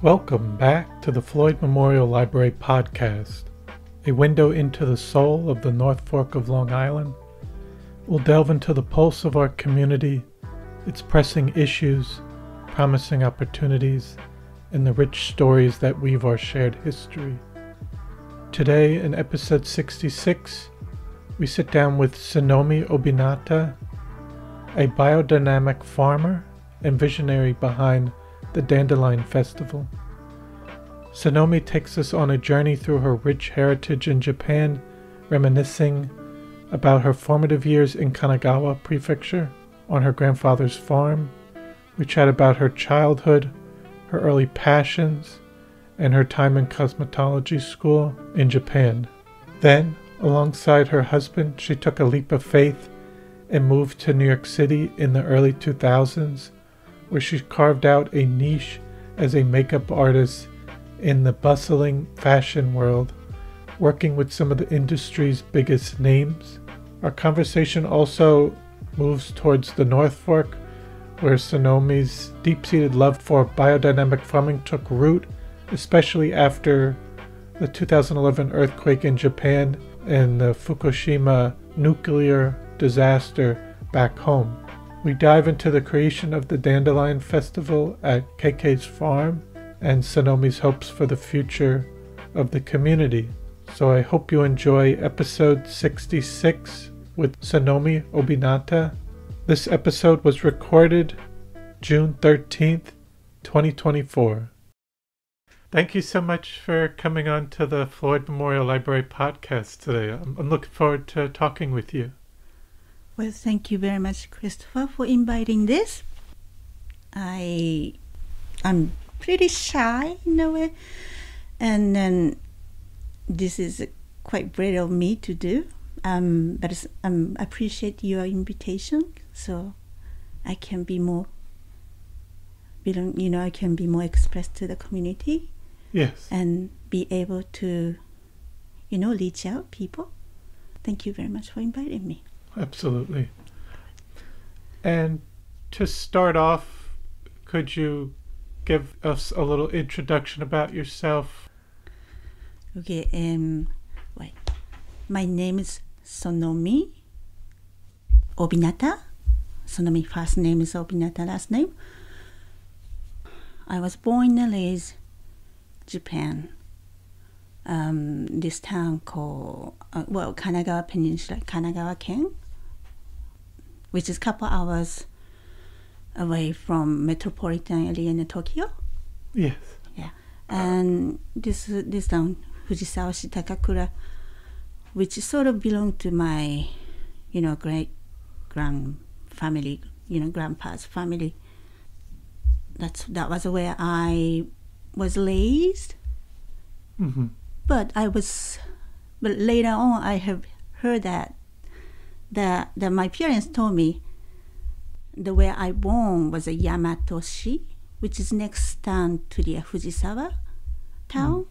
Welcome back to the Floyd Memorial Library podcast, a window into the soul of the North Fork of Long Island. We'll delve into the pulse of our community, its pressing issues, promising opportunities, and the rich stories that weave our shared history. Today, in episode 66, we sit down with Sonomi Obinata, a biodynamic farmer and visionary behind the Dandelion Festival. Sonomi takes us on a journey through her rich heritage in Japan, reminiscing about her formative years in Kanagawa Prefecture on her grandfather's farm. We chat about her childhood, her early passions, and her time in cosmetology school in Japan. Then, alongside her husband, she took a leap of faith and moved to New York City in the early 2000s, where she carved out a niche as a makeup artist in the bustling fashion world, working with some of the industry's biggest names. Our conversation also moves towards the North Fork, where Sonomi's deep-seated love for biodynamic farming took root, especially after the 2011 earthquake in Japan and the Fukushima nuclear disaster back home. We dive into the creation of the Dandelion Festival at KK's farm and Sonomi's hopes for the future of the community. So I hope you enjoy episode 66 with Sonomi Obinata. This episode was recorded June 13th, 2024. Thank you so much for coming on to the Floyd Memorial Library podcast today. I'm looking forward to talking with you. Well, thank you very much, Christopher, for inviting this. I'm pretty shy in a way, and then this is quite brave of me to do. But I appreciate your invitation, so I can be more I can be more expressed to the community. Yes. And be able to, reach out people. Thank you very much for inviting me. Absolutely. And to start off, could you give us a little introduction about yourself? Okay, wait. My name is Sonomi Obinata. Sonomi first name is Obinata, last name. I was born and raised Japan. This town called, Kanagawa Peninsula, Kanagawa Ken, which is a couple hours away from metropolitan area in Tokyo. Yes. Yeah. And this town, Fujisawa Shitakakura, which sort of belonged to my, great-grand family, grandpa's family. That was where I was raised. Mm-hmm. But later on, I have heard that my parents told me the where I born was a Yamatoshi, which is next town to the Fujisawa town,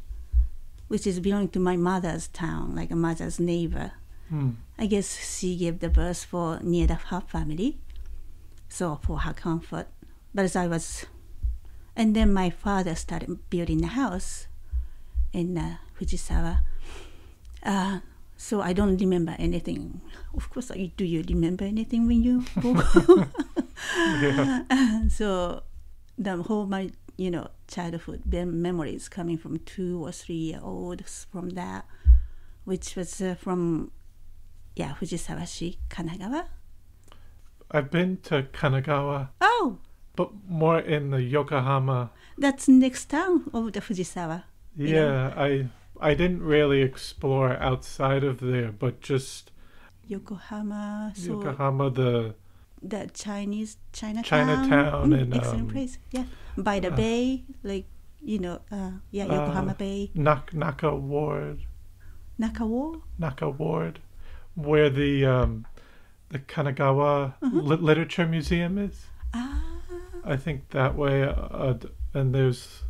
which is belonging to my mother's town, like a mother's neighbor. I guess she gave the birth for near her family, so for her comfort. But as I was, and then my father started building a house in Fujisawa. So I don't remember anything. Of course, do you remember anything when you go? Yeah. So the whole my childhood memories coming from 2 or 3 year olds from that, which was from Fujisawa-shi, Kanagawa. I've been to Kanagawa. Oh, but more in the Yokohama. That's next town of the Fujisawa. Yeah, I didn't really explore outside of there, but just Yokohama. So Yokohama, the Chinatown and excellent place. Yeah, by the bay, like Yokohama Bay. Naka Ward. Naka Ward, where the Kanagawa Literature Museum is. I think that way, and there's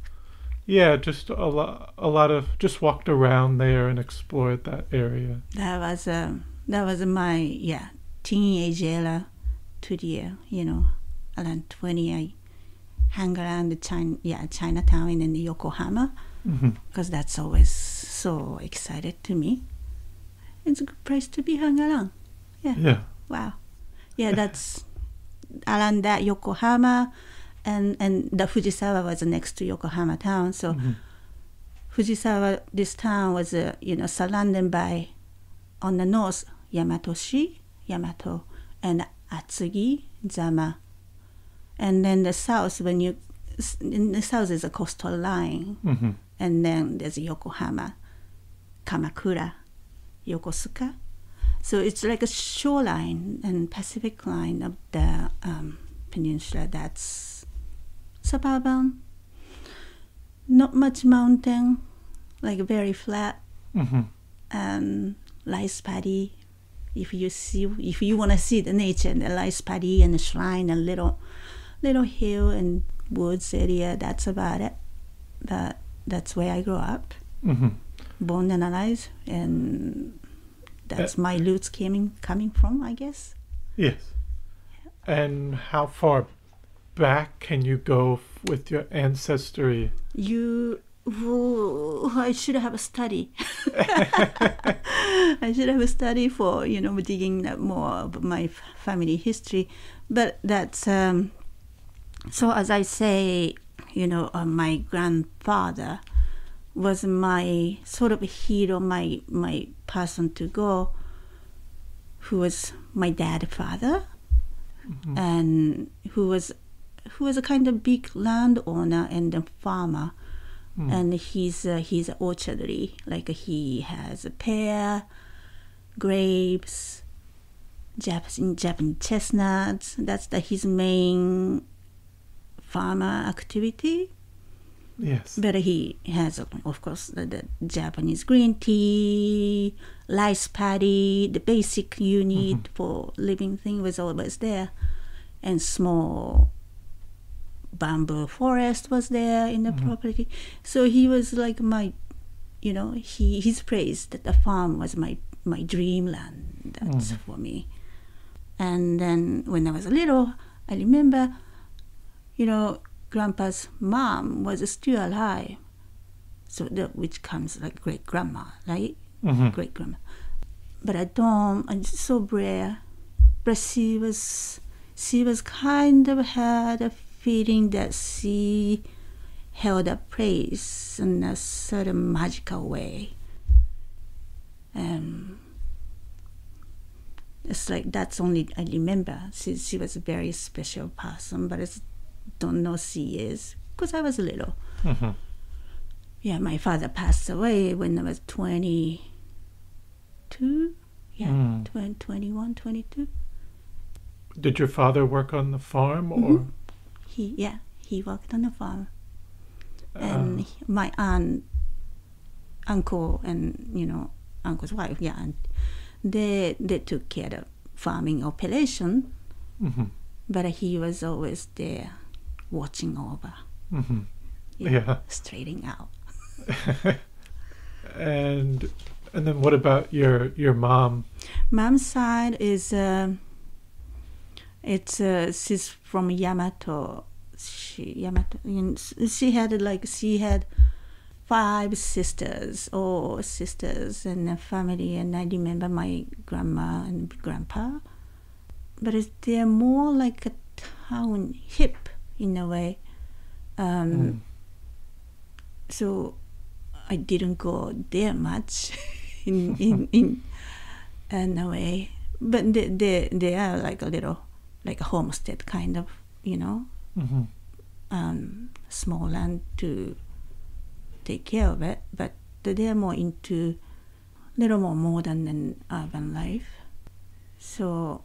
just a lot of just walked around there and explored that area. That was my teenage era to the around 20. hang around Chinatown and in Yokohama, because that's always so excited to me. It's a good place to be hung around. Yeah. Yeah. Wow. Yeah, that's around that Yokohama, and the Fujisawa was next to Yokohama town. So Fujisawa, this town was surrounded by, on the north, Yamato, and Atsugi, Zama. And then the south, in the south is a coastal line. And then there's Yokohama, Kamakura, Yokosuka. So it's like a shoreline and Pacific line of the peninsula that's suburban. Not much mountain, like very flat. And rice paddy. If you want to see the nature and the rice paddy and the shrine and little hill and woods area, that's about it. But that's where I grew up, born and alive, and that's my roots coming from, I guess. Yes. And how far back can you go with your ancestry? I should have a study. I should have a study for digging up more of my family history. But that's so. As I say, my grandfather was my sort of hero, my person to go, who was my dad's father, and who was a kind of big landowner and a farmer. And he's an orchardry, like he has a pear, grapes, Japanese chestnuts. That's his main farmer activity. Yes. But he has, of course, the Japanese green tea, rice paddy, the basic you need for living thing was always there, and small bamboo forest was there in the property. So he was like my, he's praised that the farm was my dreamland. That's for me. And then when I was little, I remember, Grandpa's mom was still alive. So which comes like great grandma, right? Great grandma. But I'm so rare. But she was kind of had a feeling that she held a place in a certain magical way. It's like that's only I remember. She was a very special person, but I don't know she is because I was little. Yeah, my father passed away when I was 22. Yeah, 21, 22. Did your father work on the farm or? He worked on the farm, and my uncle and uncle's wife, and they took care of farming operation, but he was always there, watching over, straightening out. And then what about your mom? Mom's side is she's from Yamato. She had 5 sisters and a family, and I remember my grandma and grandpa. But they're more like a town hip in a way. So I didn't go there much in a way. But they are like a little, like a homestead kind of, small land to take care of it. But they're more into a little more modern and urban life. So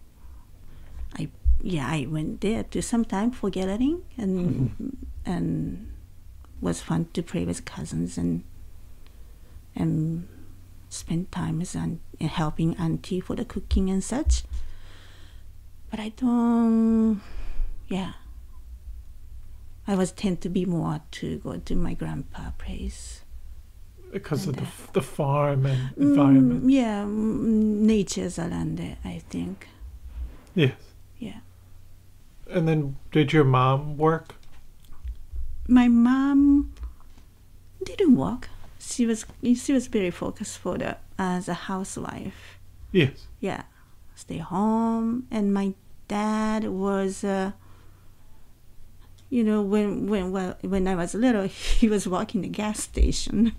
I went there to sometime for gathering and was fun to play with cousins and spend time with helping auntie for the cooking and such. But I was tend to be more to go to my grandpa's place. Because of the farm and environment. Nature's around there, I think. Yes. Yeah. And then did your mom work? my mom didn't work. She was very focused for the as a housewife. Yes. Yeah, stay home. And my dad was, when I was little, he was working the gas station,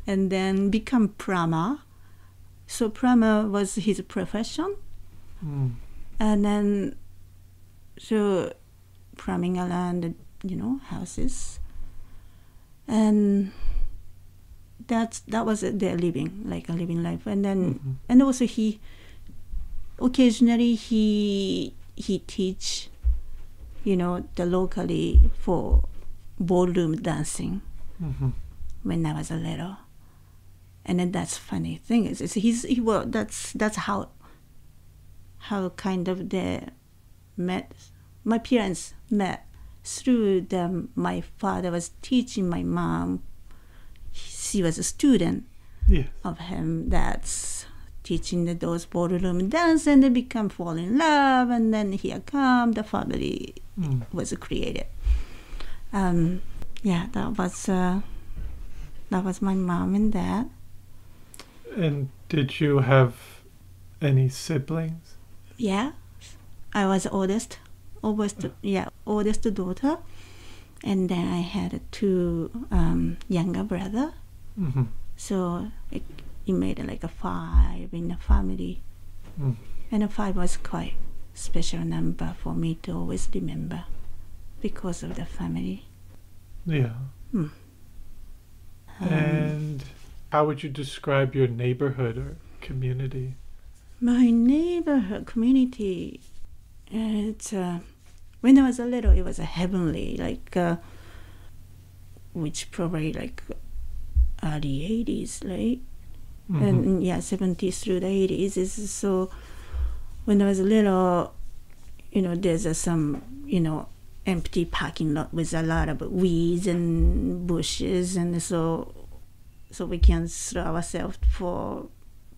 and then become plumber. So plumber was his profession, and then so plumbing around houses, and that was their living, like a living life. And then and also he occasionally he teach the locally for ballroom dancing when I was a little. And then that's funny thing is that's how kind of they met. My parents met through my father was teaching my mom. She was a student of him that's teaching those ballroom dance, and they become fall in love, and then here come the family was created. That was my mom and dad. And did you have any siblings? Yeah, I was oldest daughter, and then I had two younger brother. So it made like a 5 in the family, and a 5 was quite special number for me to always remember because of the family. Yeah. And how would you describe your neighborhood or community? My neighborhood community, it's when I was a little, it was a heavenly, like which probably like early 80s, right? And 70s through the 80s. Is so when I was little, there's some empty parking lot with a lot of weeds and bushes, and so we can throw ourselves for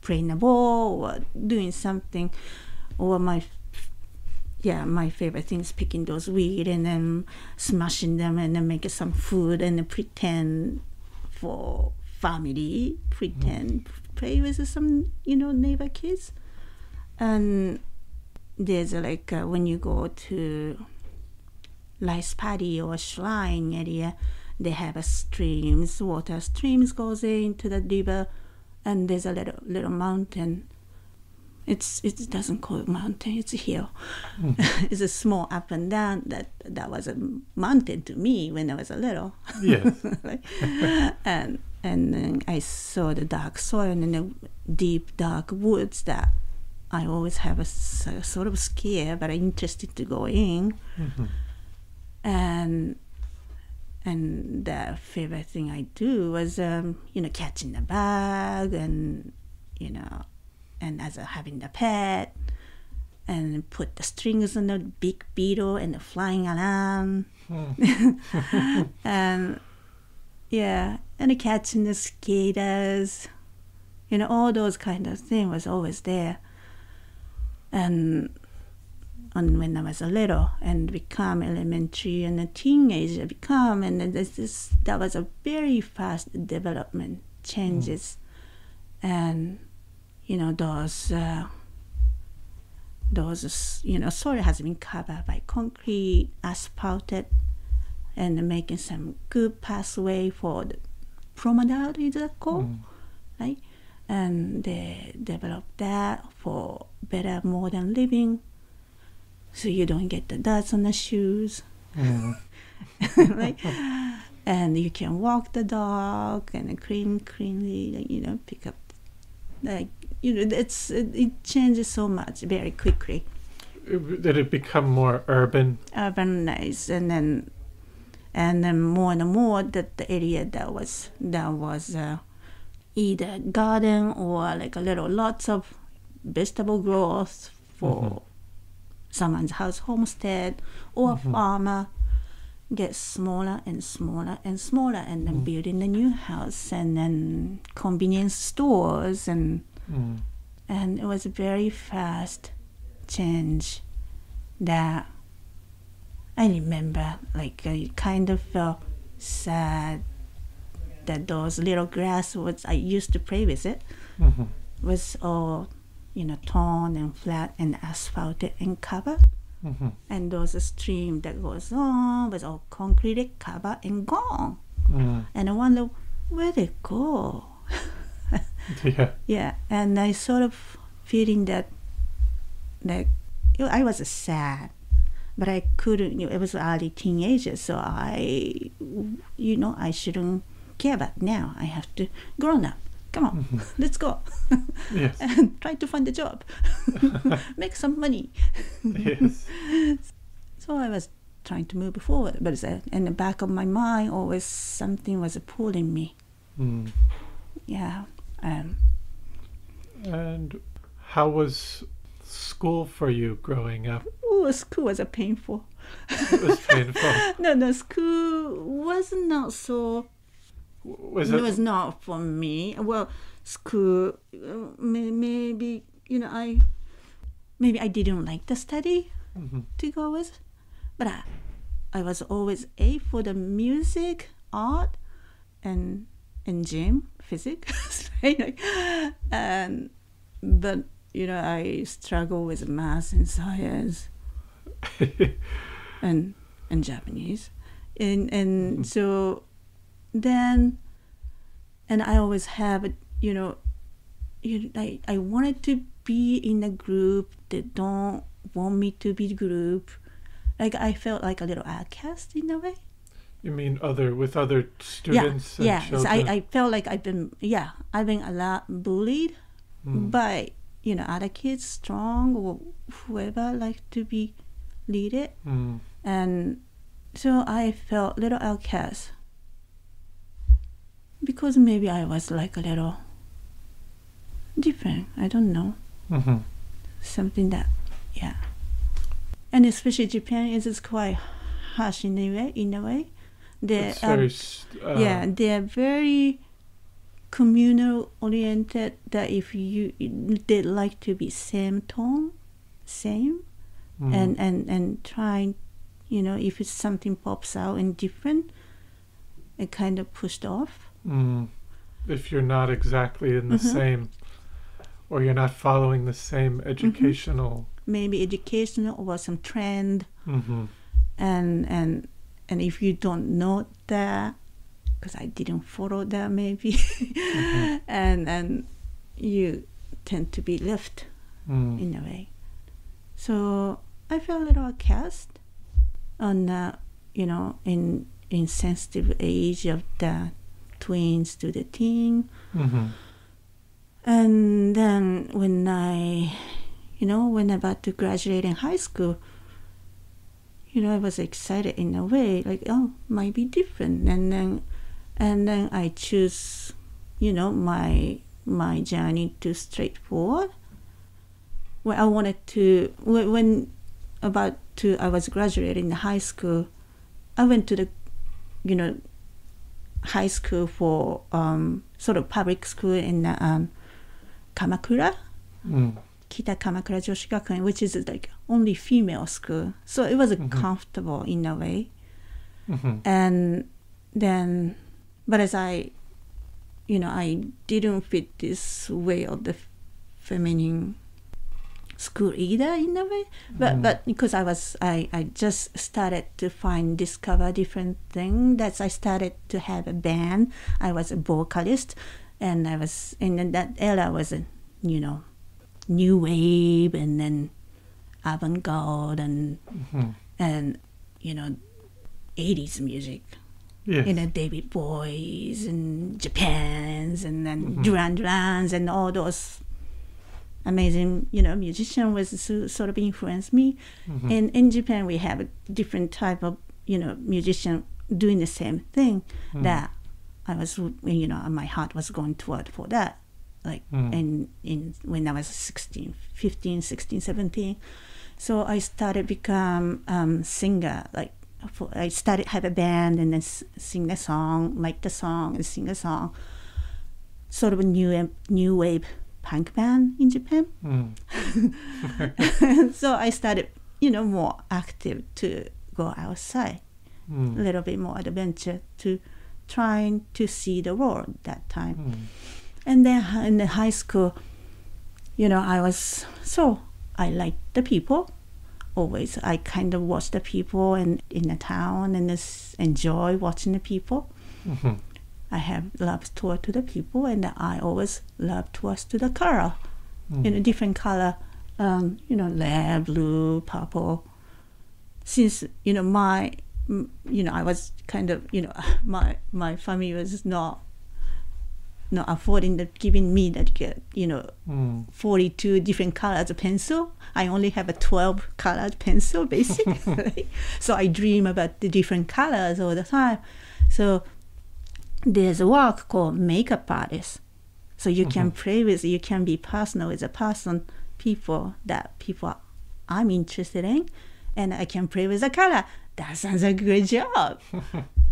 playing a ball or doing something. Or my favorite thing is picking those weeds and then smashing them and then making some food and then pretend for family, play with some neighbor kids. And there's when you go to rice paddy or shrine area, they have water streams goes into the river, and there's a little mountain. It doesn't call it mountain, it's a hill. It's a small up and down. That was a mountain to me when I was a little. Yes. And then I saw the dark soil and the deep dark woods that I always have a sort of scare, but I'm interested to go in. And the favorite thing I do was catching the bug and and as having the pet, and put the strings on the big beetle and flying around. And catching the cicadas, all those kind of things was always there. And when I was a little and become elementary and a teenager and that was a very fast development changes. And those soil has been covered by concrete, asphalted, and making some good pathway for the promenade, is that called? Right? And they developed that for better modern living, so you don't get the dust on the shoes. Right? And you can walk the dog and cleanly, pick up, it changes so much very quickly. Did it become more urbanized, and then more and more that the area that was either garden or like a little lots of vegetable growth for someone's house homestead or a farmer gets smaller and smaller and smaller, and then building the new house and then convenience stores and it was a very fast change that I remember, like I kind of felt sad that those little grass was I used to play with it was all torn and flat and asphalted and covered. And those stream that goes on was all concrete covered and gone. And I wonder where they go. Yeah, and I sort of feeling that I was sad, but I couldn't. It was early teenager, so I shouldn't care about now. I have to grown up. Come on, let's go. Yes. And try to find a job, make some money. Yes. So I was trying to move forward, but in the back of my mind, always something was pulling me. Yeah. And how was school for you growing up? Oh, school was painful. It was painful. No, school was not so. Was It was not for me. Well, school, maybe I didn't like the study to go with, but I was always A for the music, art, and gym, physics, right? But I struggle with math and science and Japanese, and so then, and I always have I wanted to be in a group that don't want me to be group. Like I felt like a little outcast in a way. You mean with other students and children? So I felt like I've been a lot bullied by other kids, strong or whoever like to be leaded, and so I felt a little outcast because maybe I was like a little different. I don't know, something that and especially Japan is quite harsh in a way. They're they're very communal oriented. That if they like to be same tone, and trying, if it's something pops out and different, it kind of pushed off. If you're not exactly in the same, or you're not following the same educational, maybe educational or some trend, and if you don't know that, because I didn't follow that maybe, and you tend to be left in a way. So I felt a little outcast on in sensitive age of the tweens to the teen. And then when I about to graduate in high school, I was excited in a way, like, oh, might be different. And then I choose, my journey to straightforward. Where I wanted to, I was graduating in high school, I went to the, high school for sort of public school in Kamakura. Kita Kamakura Joshi Gakuen, which is like only female school. So it was comfortable in a way. And then, but as I didn't fit this way of the feminine school either in a way. But because I just started to discover different things. That I started to have a band. I was a vocalist, and I was in that era was new wave and then avant-garde and 80s music. Yes. David Bowie and Japan's and then Duran and all those amazing musicians was sort of influenced me. And in Japan we have a different type of musician doing the same thing that I was my heart was going toward for that. Like in when I was 16, 17. So I started become singer. Like I started have a band and then sing a song, like the song and sing a song. Sort of a new wave punk band in Japan. So I started more active to go outside a little bit more adventure to trying to see the world that time. And then in the high school, I liked the people. Always, I kind of watch the people and in the town and just enjoy watching the people. I have love toward to the people, and I always love towards to the color, different color, red, blue, purple. Since I was kind of my family was not affording giving me that 42 different colors of pencil. I only have a 12 colored pencil basically. So I dream about the different colors all the time. So there's a work called makeup artist. So you can play with, you can be personal with people I'm interested in, and I can play with the color. That sounds a great job.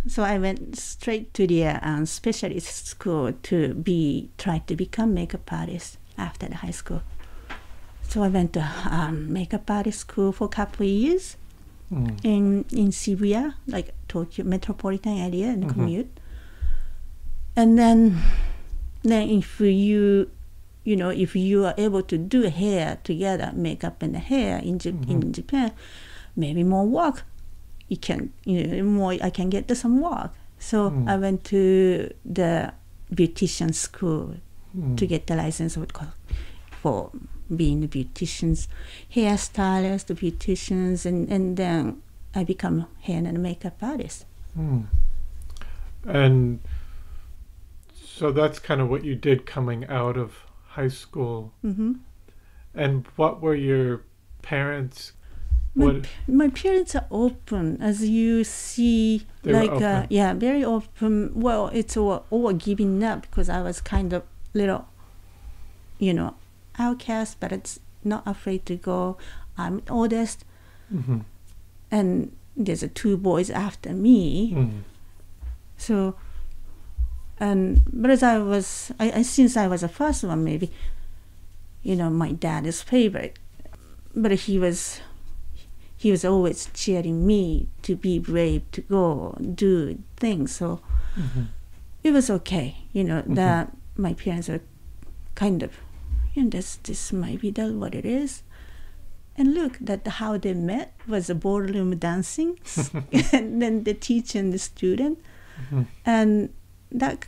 So I went straight to the specialist school to try to become makeup artist after the high school. So I went to makeup artist school for a couple of years in Shibuya, like Tokyo metropolitan area, and commute. And then if you are able to do hair together, makeup and hair in Japan, maybe more work. You can, I can get some work. So I went to the beautician school to get the license for being a beauticians, hairstylist, the beauticians, and then I become hair and makeup artist. And so that's kind of what you did coming out of high school. And what were your parents? My parents are open, as you see. Very open. Well, it's all giving up because I was kind of little, outcast, but it's not afraid to go. I'm oldest, and there's two boys after me. So, but as I was, since I was the first one, maybe, my dad is favorite, but he was always cheering me to be brave, to go do things. So it was okay, that my parents were kind of, this might be what it is. And look, that how they met was a ballroom dancing, and then the teacher and the student, and that,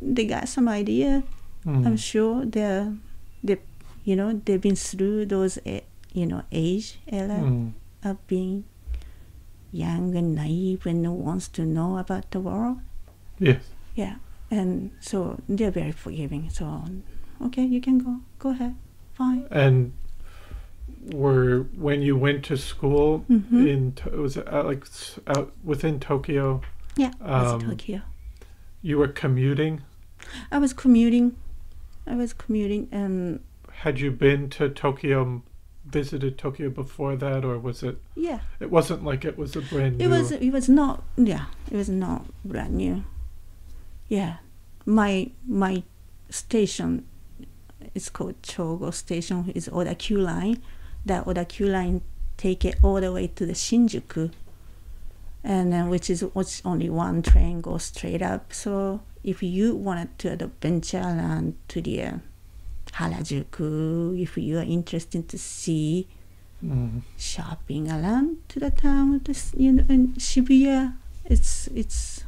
they got some idea. I'm sure they've been through those age era of being young and naive and wants to know about the world. Yes. Yeah. And so they're very forgiving. So, okay, you can go ahead. Fine. And when you went to school was it out within Tokyo? Yeah, it was Tokyo. You were commuting? I was commuting and... Had you been to Tokyo, visited Tokyo before that, or was it? Yeah. It wasn't like it was a brand new... It was not brand new. Yeah. My station is called Chogo Station, is Oda Q line. That Oda Q line take it all the way to the Shinjuku, and which only one train goes straight up. So if you wanted to adventure around to the Harajuku, if you are interested to see shopping around to the town, in Shibuya, it's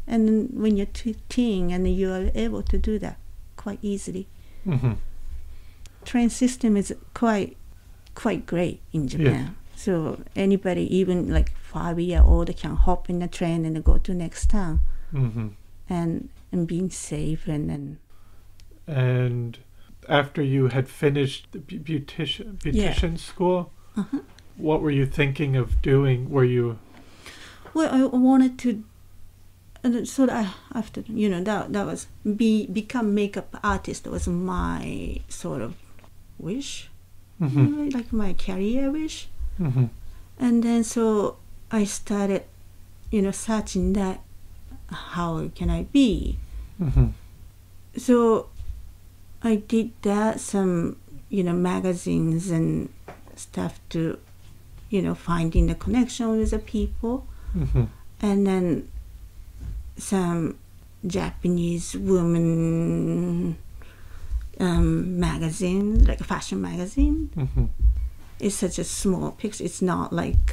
and when you're teen and you are able to do that quite easily. Train system is quite great in Japan. Yeah. So anybody, even like 5-year-old, can hop in the train and go to next town, and being safe and. And after you had finished the beautician school, what were you thinking of doing? Were you? Well, I wanted to. So that after that was become makeup artist was my sort of wish, like my career wish. And then so I started, searching that how can I be. So I did that some magazines and stuff to finding the connection with the people. And then some Japanese woman magazine, like a fashion magazine. It's such a small picture. It's not like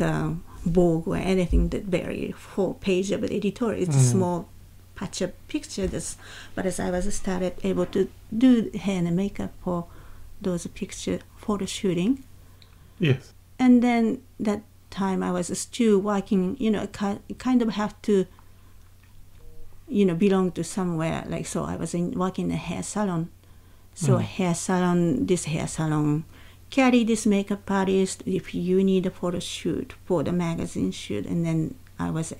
Vogue or anything that very full page of an editorial. It's a small patch of picture. But as I was started able to do hair and makeup for those picture photo shooting. Yes. And then that time I was still working, kind of have to, belong to somewhere. Like, so I was working in a hair salon. So this hair salon carry this makeup artist if you need a photo shoot for the magazine shoot. And then I was,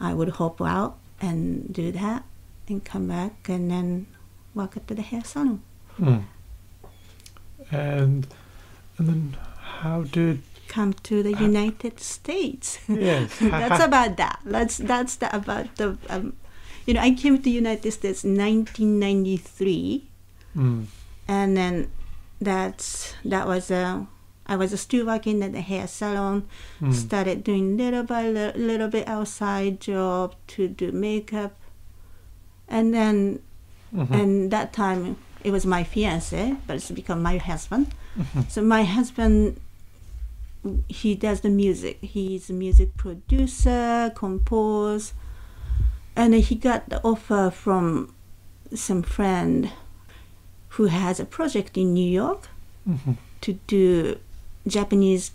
I would hop out and do that and come back and then walk up to the hair salon. And then how did come to the United States? Yes. That's about that. About the I came to the United States in 1993, and then I was still working at the hair salon. Started doing little by little bit outside job to do makeup, and then and that time it was my fiance, but it's become my husband. So my husband, he does the music. He's a music producer, compose, and he got the offer from some friend who has a project in New York to do Japanese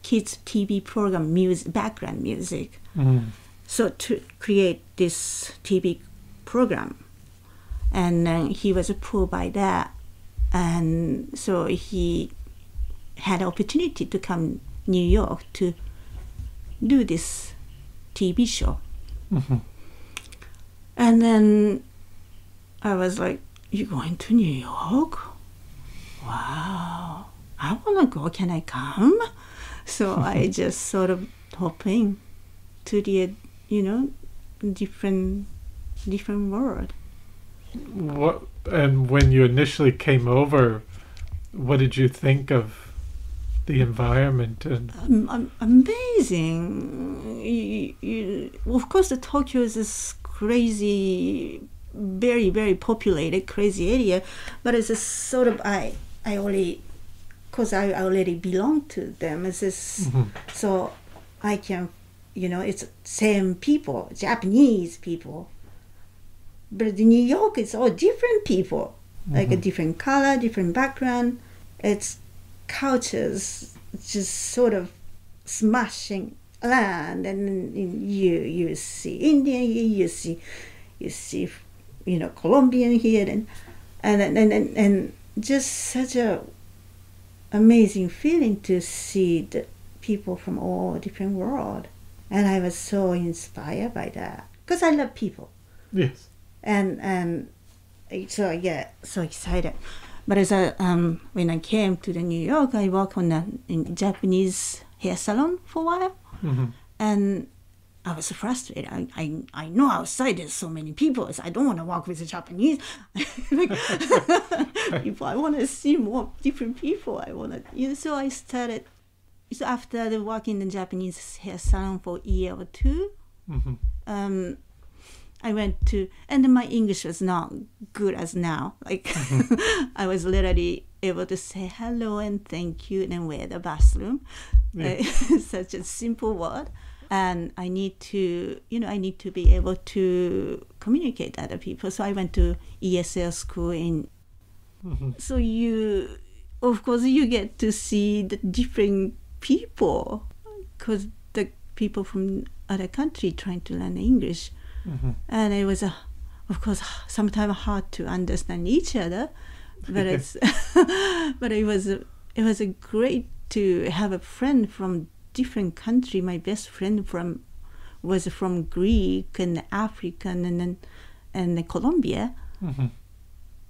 kids TV program background music. So to create this TV program, and he was approved by that, and so he had an opportunity to come New York to do this TV show. And then I was like, "You going to New York? Wow, I want to go. Can I come?" So I just sort of hopping to the, different world. And when you initially came over, what did you think of the environment? And amazing. Of course, the Tokyo is this crazy, very, very populated, crazy area, but it's a sort of I already belong to them. It's just, so I can, it's same people, Japanese people. But in New York, it's all different people, like a different color, different background. It's cultures just sort of smashing around, and you see Indian here, you see Colombian here, and just such a amazing feeling to see the people from all different world. And I was so inspired by that because I love people. Yes. And so I get so excited. But as when I came to the New York, I worked in a Japanese hair salon for a while, and I was frustrated. I know outside there's so many people, so I don't want to work with the Japanese people. I want to see more different people. I want to, so I started. So after the working in the Japanese hair salon for a year or two, I went to, and then my English was not good as now. Like I was literally able to say hello and thank you and then wear the bathroom. Such a simple word. And I need to, be able to communicate with other people. So I went to ESL school in. So of course, you get to see the different people because the people from other country trying to learn English. And it was, of course, sometimes hard to understand each other, but but it was a great to have a friend from different country. My best friend was from Greek and African and Colombia,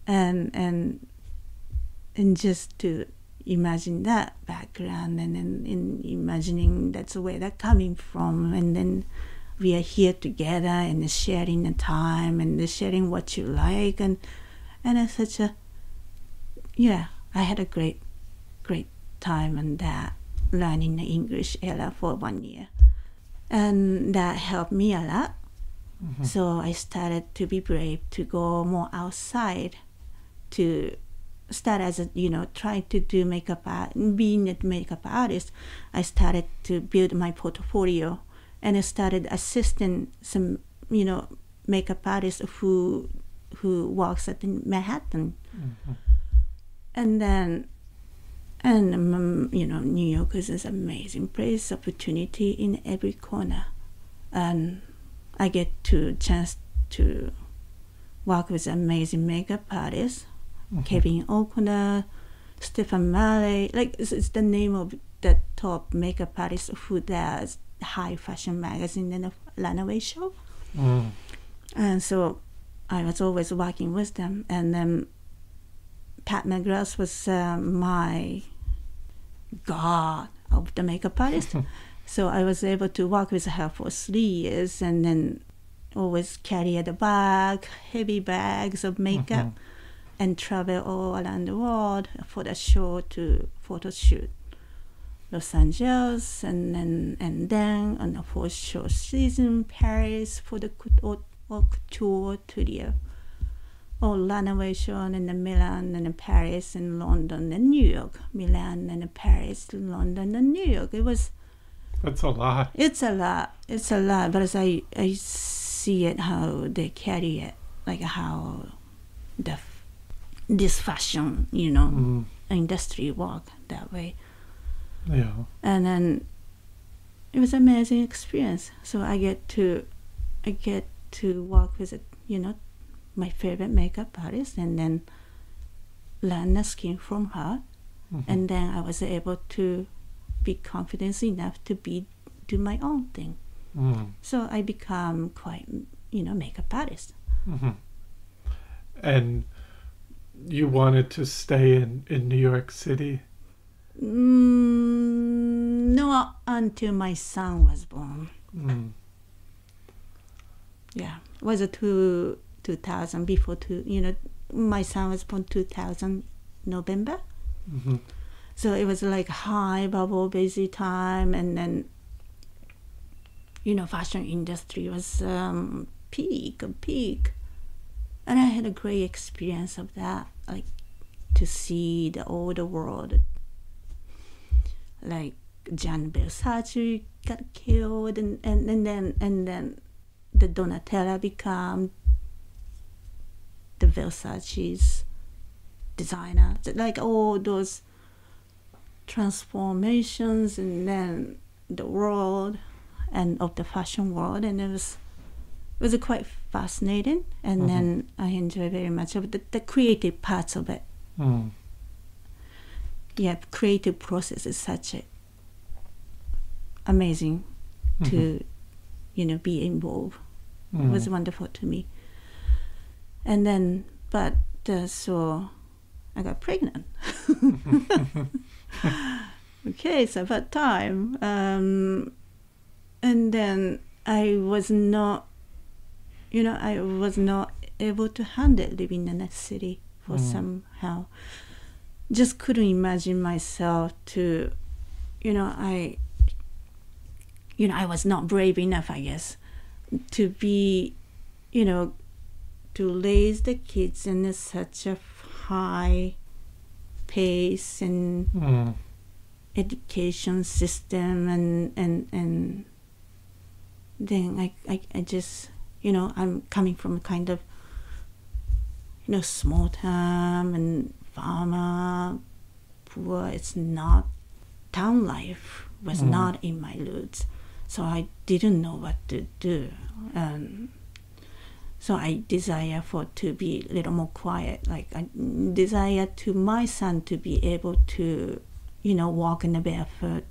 and just to imagine that background and then imagining that's where they're coming from, and then we are here together and sharing the time and sharing what you like, and it's such a I had a great time and that learning the English era for 1 year. And that helped me a lot. So I started to be brave to go more outside, to start as a, trying to do makeup art. Being a makeup artist, I started to build my portfolio, and I started assisting some, makeup artists who works at Manhattan. And then, New York is an amazing place, opportunity in every corner. And I get to chance to work with amazing makeup artists, Kevin O'Connor, Stephen Marley. Like, it's the name of the top makeup artist who does high fashion magazine and a runway show. And so I was always working with them. And then Pat McGrath was my god of the makeup artist. So I was able to work with her for 3 years, and then always carry the bag, heavy bags of makeup, and travel all around the world for the show to photo shoot. Los Angeles, and then on the fourth show season, Paris for the couture to the runway show, and then Milan, and then Paris, and London, and New York. Milan, and Paris, London, and New York. That's a lot. It's a lot. But as I see it, how they carry it, like how this fashion, industry work that way. Yeah. And then it was an amazing experience. So I get to work with my favorite makeup artist, and then learn the skin from her. And then I was able to be confident enough to do my own thing. So I become quite, makeup artist. And you wanted to stay in New York City? No, until my son was born. Yeah, it was 2000, before my son was born 2000 November. So it was like high bubble, busy time, and then, fashion industry was peak. And I had a great experience of that, like to see all the world. Like Gian Versace got killed, and then the Donatella become the Versace's designer. Like all those transformations, and then the world and of the fashion world, and it was quite fascinating. And then I enjoy very much of the creative parts of it. Yeah, creative process is such a amazing to be involved. It was wonderful to me. And then so I got pregnant. Okay, so about time. And then I was not able to handle living in a city for somehow. Just couldn't imagine myself to, I was not brave enough, I guess, to be, to raise the kids in such a high pace and education system, and then I just, I'm coming from a kind of, small town and farmer, poor. It's not, town life was not in my roots. So I didn't know what to do. So I desire to be a little more quiet. Like I desire to my son to be able to, walk in the barefoot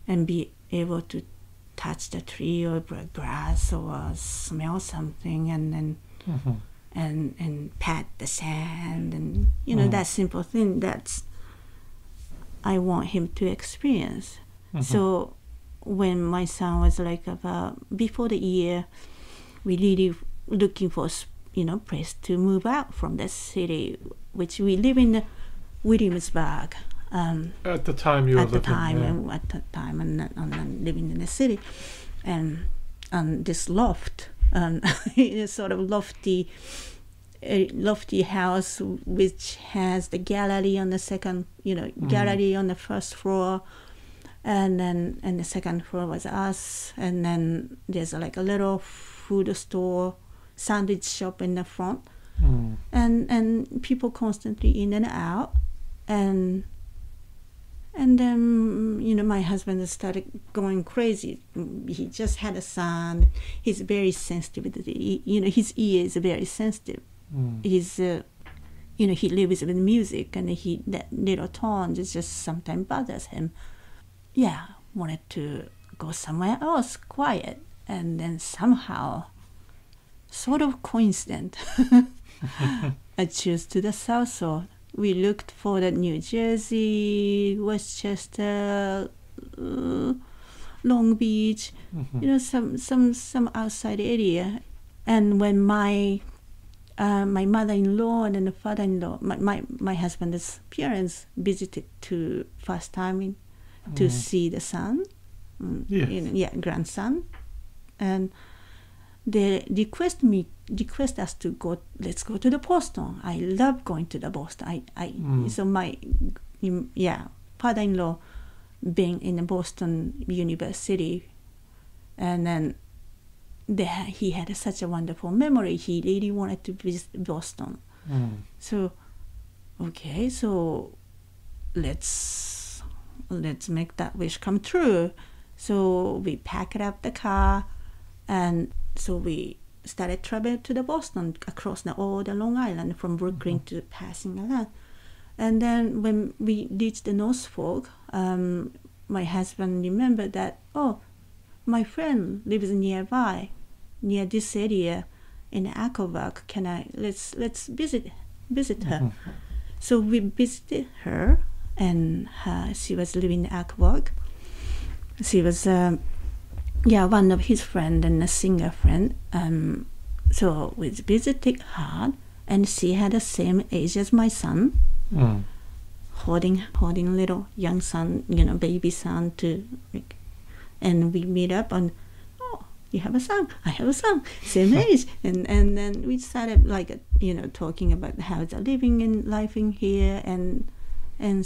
and be able to touch the tree or grass or smell something, and then and pat the sand, and that simple thing that's I want him to experience. So when my son was like about before the year, we really looking for place to move out from the city, which we live in Williamsburg, At the time you were living there. At the time, and living in the city, and this loft, sort of lofty house, which has the gallery on the second, gallery on the first floor, and the second floor was us, and then there's like a little food store, sandwich shop in the front, and people constantly in and out, and then my husband started going crazy. He just had a son. He's very sensitive. His ear is very sensitive. He's he lives with music, and that little tone just sometimes bothers him. Yeah, wanted to go somewhere else, quiet, and then somehow, sort of coincident, I chose to the south. So we looked for the New Jersey, Westchester, Long Beach, some outside area. And when my mother-in-law and then the father-in-law, my husband's parents visited to first time to see the son, grandson, and they request us to go. Let's go to the Boston. I love going to the Boston. So my father-in-law being in the Boston University, and then he had such a wonderful memory. He really wanted to visit Boston. So, okay, so let's make that wish come true. So we packed up the car, and so we started traveling to the Boston across all the Long Island from Brooklyn to passing around. And then when we reached the North Fork, my husband remembered that, my friend lives nearby, near this area in Aquabuck. Let's visit her. So we visited her, and she was living in Aquabuck. She was one of his friends and a singer friend. So we visited her, and she had the same age as my son, holding little young son, baby son too. And we meet up and, you have a son, I have a son, same age. And then we started talking about how they're living in life in here. And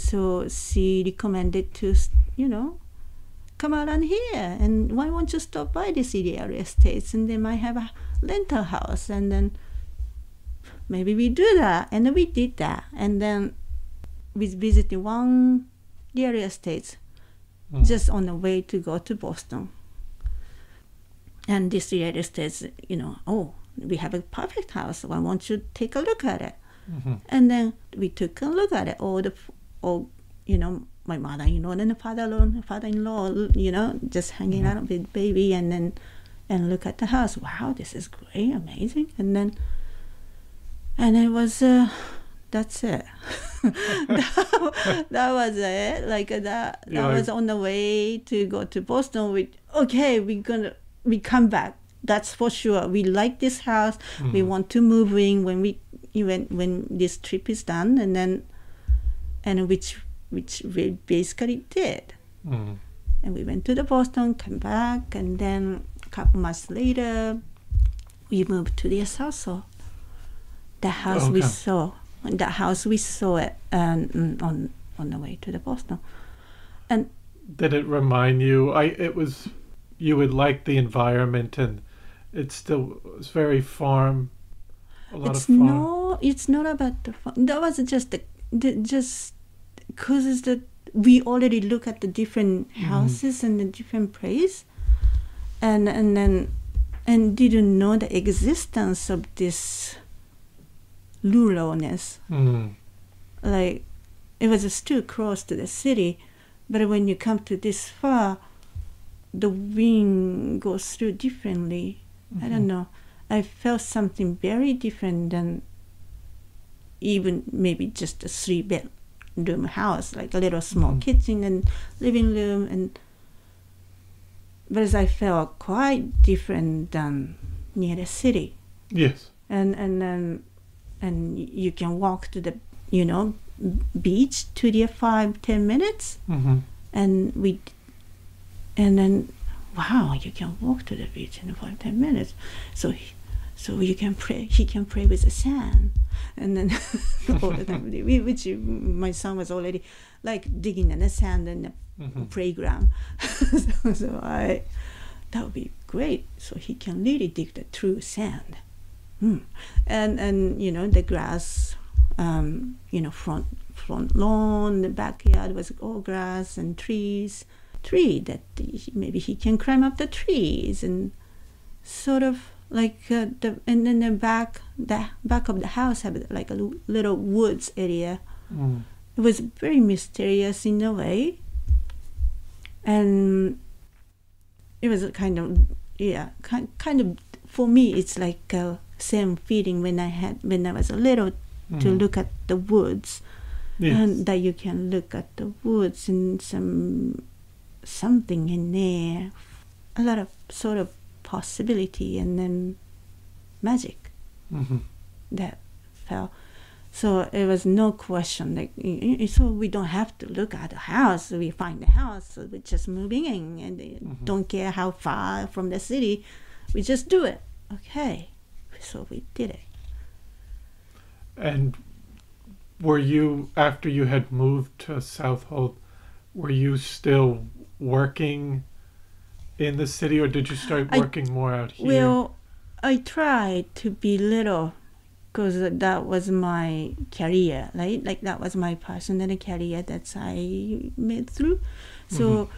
so she recommended to, come around here, and why won't you stop by the city area estates, and they might have a rental house, and then maybe we do that. And we did that. And then we visited one area estates just on the way to go to Boston. And this area estates, we have a perfect house. Why won't you take a look at it? And then we took a look at it. My mother-in-law and the father-in-law, just hanging out with baby, and look at the house. Wow, this is great, amazing. And it was, that's it. that was it. That was on the way to go to Boston. We come back. That's for sure. We like this house. We want to move in when this trip is done, and which we basically did. And we went to the Boston, come back, and then a couple months later, we moved to the South. The house we saw it on the way to the Boston. And did it remind you? You would like the environment, and it still was very farm. It's not about the farm. That was just because we already look at the different houses and the different place, and didn't know the existence of this ruralness. Like, it was still close to the city, but when you come to this far, the wind goes through differently. I don't know. I felt something very different than even maybe just a 3-bedroom house, like a little small kitchen and living room, but I felt quite different than near the city. Yes. And you can walk to the beach to the 5-10 minutes, Mm-hmm. and then wow, you can walk to the beach in 5-10 minutes. So you can pray. He can pray with the sand, and then all the time. Which my son was already like digging in the sand in the Mm-hmm. playground. so that would be great. So he can really dig the true sand. And the grass, front lawn, the backyard was all grass and trees. That maybe he can climb up the trees and sort of like and then the back of the house had like a little woods area. It was very mysterious in a way, and it was kind of for me it's like same feeling when I was little to look at the woods. Yes. And that you can look at the woods and something in there, a lot of sort of possibility and then magic Mm-hmm. that fell. So it was no question, like, so we don't have to look at the house. We find the house, so we're just moving in and don't care how far from the city. We just do it. Okay. So we did it. And were you, after you had moved to Southold, were you still working in the city, or did you start working more out here? Well, I tried to be little, because that was my career, right? Like that was my personal career that I made through. So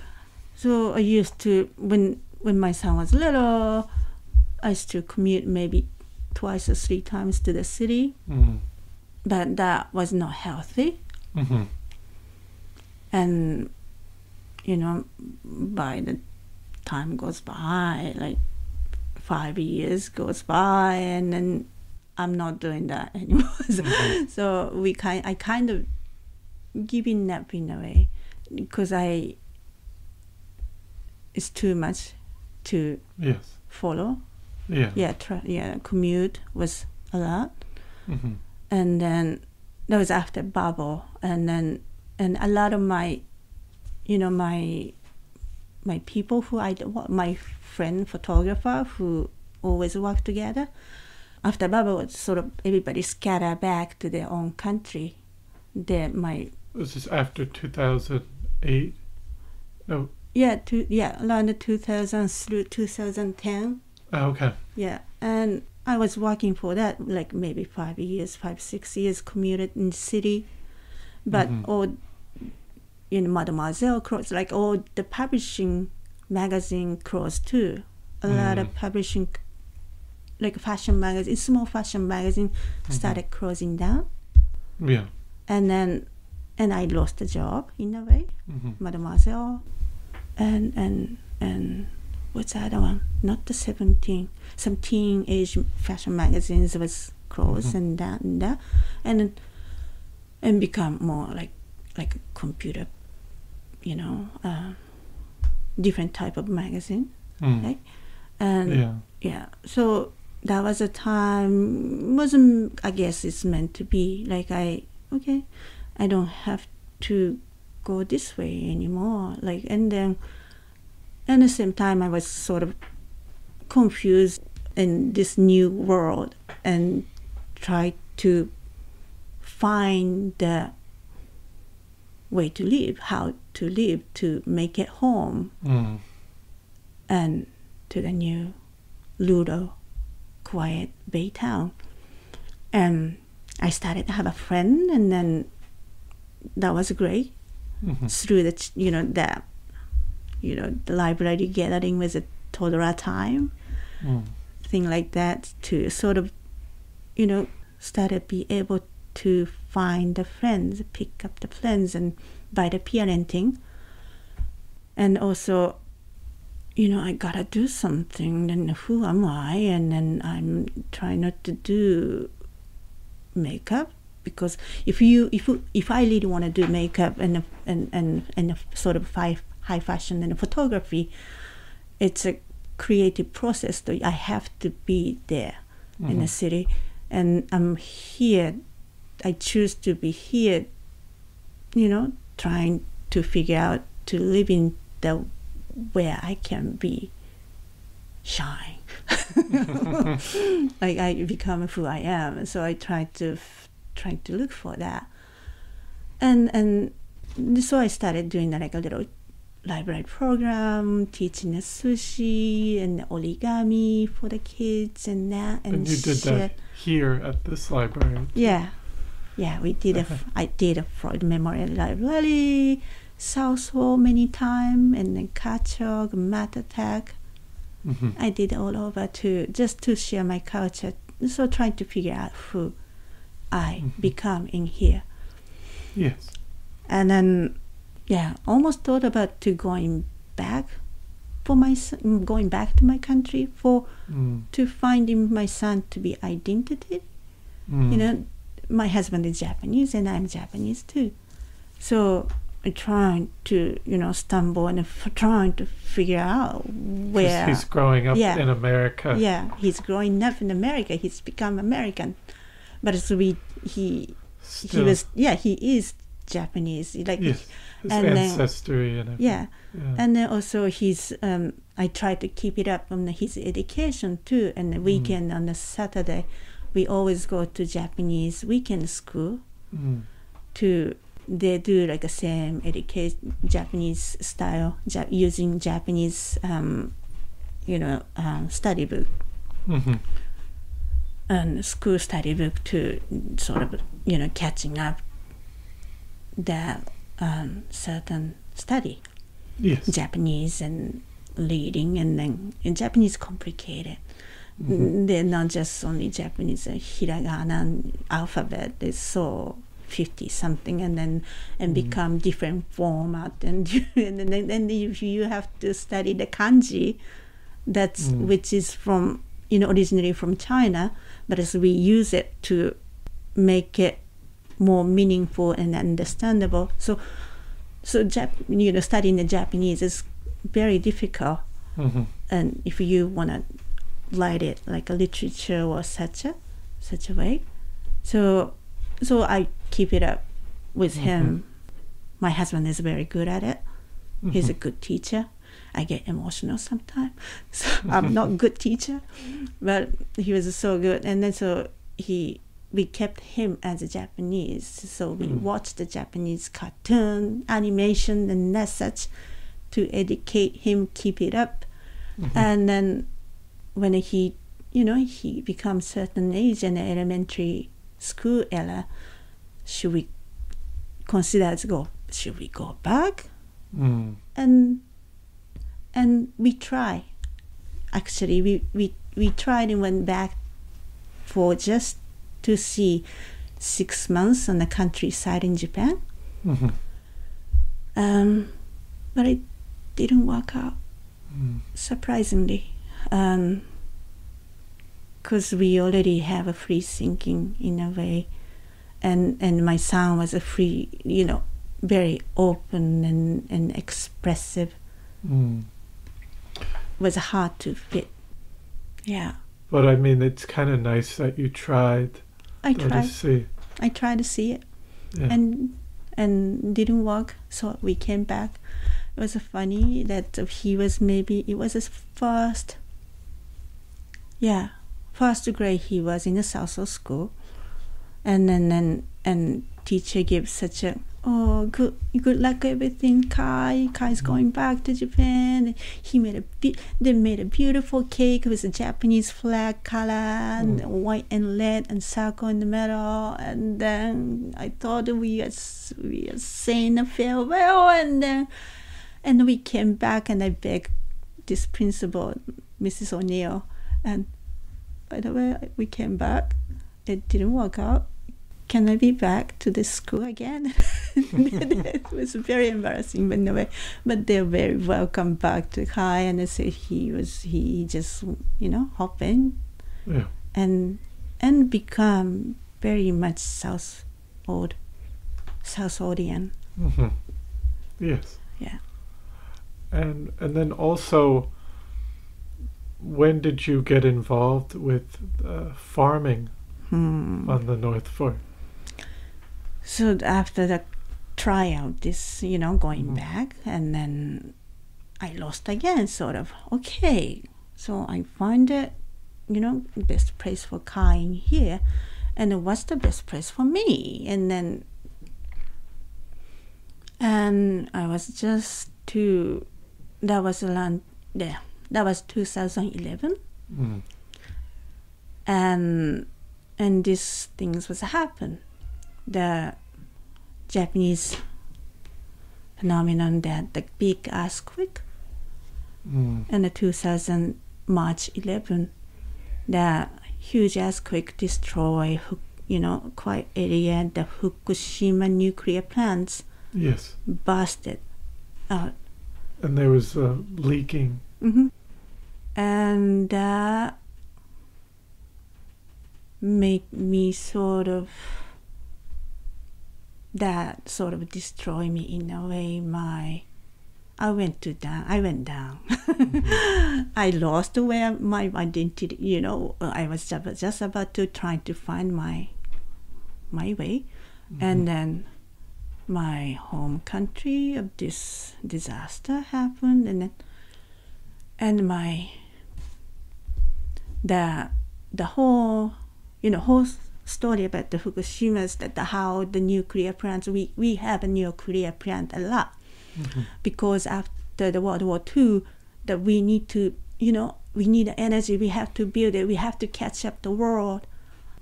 I used to, when my son was little, I used to commute maybe 2 or 3 times to the city. But that was not healthy. Mm-hmm. And, by the time goes by, like 5 years goes by, and then I'm not doing that anymore. So I kind of giving up in a way, because it's too much to follow. Commute was a lot. Mm-hmm. And then that was after bubble, and a lot of my people my friend photographer who always work together, after bubble was sort of everybody scattered back to their own country. Was this after 2008? No. Around 2000 through 2010. Oh, okay. Yeah, and I was working for that, like maybe 5, 6 years, commuted in the city. But all, Mademoiselle closed, like all the publishing magazine closed too. A lot of publishing, like fashion magazine, small fashion magazine started closing down. Yeah. And I lost the job in a way, Mademoiselle. And what's the other one? Not the 17. Some teenage fashion magazines was closed and that, and become more like a computer, different type of magazine, right? And so that was a time. Wasn't, I guess it's meant to be. Like I don't have to go this way anymore. Like, and then. At the same time, I was sort of confused in this new world and tried to find the way to live, how to live, to make it home, and to the new little quiet bay town. And I started to have a friend, and then that was great. Through the the library gathering with a toddler time, thing like that, to sort of, started be able to find the friends, pick up the friends, and by the parenting. And also, I gotta do something, then who am I? And then I'm trying not to do makeup, because if I really want to do makeup and a sort of high fashion and photography, it's a creative process. So I have to be there in the city, and I'm here. I choose to be here trying to figure out to live in the where I can be shine. Like I become who I am. So I try to look for that. And so I started doing like a little library program, teaching the sushi and origami for the kids and that. And you did that here at this library? Yeah, we did I did a Freud Memorial Library, Southall many times, and then Kachok, Matatak. I did all over just to share my culture. So trying to figure out who I become in here. Yes. And then, almost thought about going back to my country to finding my son to be identity. My husband is Japanese and I'm Japanese too. So I'm trying to, stumble and trying to figure out where... He's growing up in America. Yeah, he's growing up in America. He's become American. But so he is Japanese. Like, yes, his ancestry and everything. Yeah. And then also I try to keep it up on his education too. And the weekend on the Saturday, we always go to Japanese weekend school they do like the same education, Japanese style, using Japanese, study book and school study book to sort of, catching up that certain study. Yes. Japanese and reading, and then in Japanese complicated. They're not just only Japanese, hiragana alphabet is so 50 something, and then become different format, and then if you have to study the kanji, that's which is from originally from China, but as we use it to make it more meaningful and understandable. So studying the Japanese is very difficult, and if you want to write it like a literature or such a way, so I keep it up with him. My husband is very good at it. He's a good teacher. I get emotional sometimes. So I'm not a good teacher, but he was so good. And then we kept him as a Japanese. So we watched the Japanese cartoon, animation, and that such to educate him, keep it up. And then when he becomes certain age in the elementary school era, should we consider should we go back? And we try. Actually, we tried and went back for just to see 6 months on the countryside in Japan. But it didn't work out, surprisingly. Because we already have a free thinking in a way, and my son was a free, very open and expressive. Was hard to fit. Yeah. But I mean, it's kind of nice that you tried. I tried to see it, and didn't work. So we came back. It was funny that he was it was his first grade. He was in a Southall school, and then teacher gives such a good luck everything. Kai's going back to Japan. He they made a beautiful cake with a Japanese flag color and white and red and circle in the middle. And then I thought we are saying a farewell, and we came back, and I begged this principal, Mrs. O'Neill, and by the way, we came back. It didn't work out. Can I be back to the school again? It was very embarrassing, but anyway. But they're very welcome back to Kai, and they say he just hop in, and become very much Southallian. Yes. Yeah. And then also, when did you get involved with farming on the North Fork? So after the try out this, going back, and then I lost again, sort of. Okay, so I find it, best place for car in here, and what's the best place for me? And I was just that was around there. That was 2011. And these things was happen. The Japanese phenomenon, that the big earthquake, and the 2000 March 11, the huge earthquake destroyed, quite area. The Fukushima nuclear plants busted out, and there was leaking. And that make me sort of destroy me in a way. I went down. I lost where my identity, I was just about to try to find my way. And then my home country of this disaster happened, and the whole story about the Fukushima's, that how the nuclear plants, we have a nuclear plant a lot, because after the World War II, that we need to, we need energy, we have to build it, we have to catch up the world,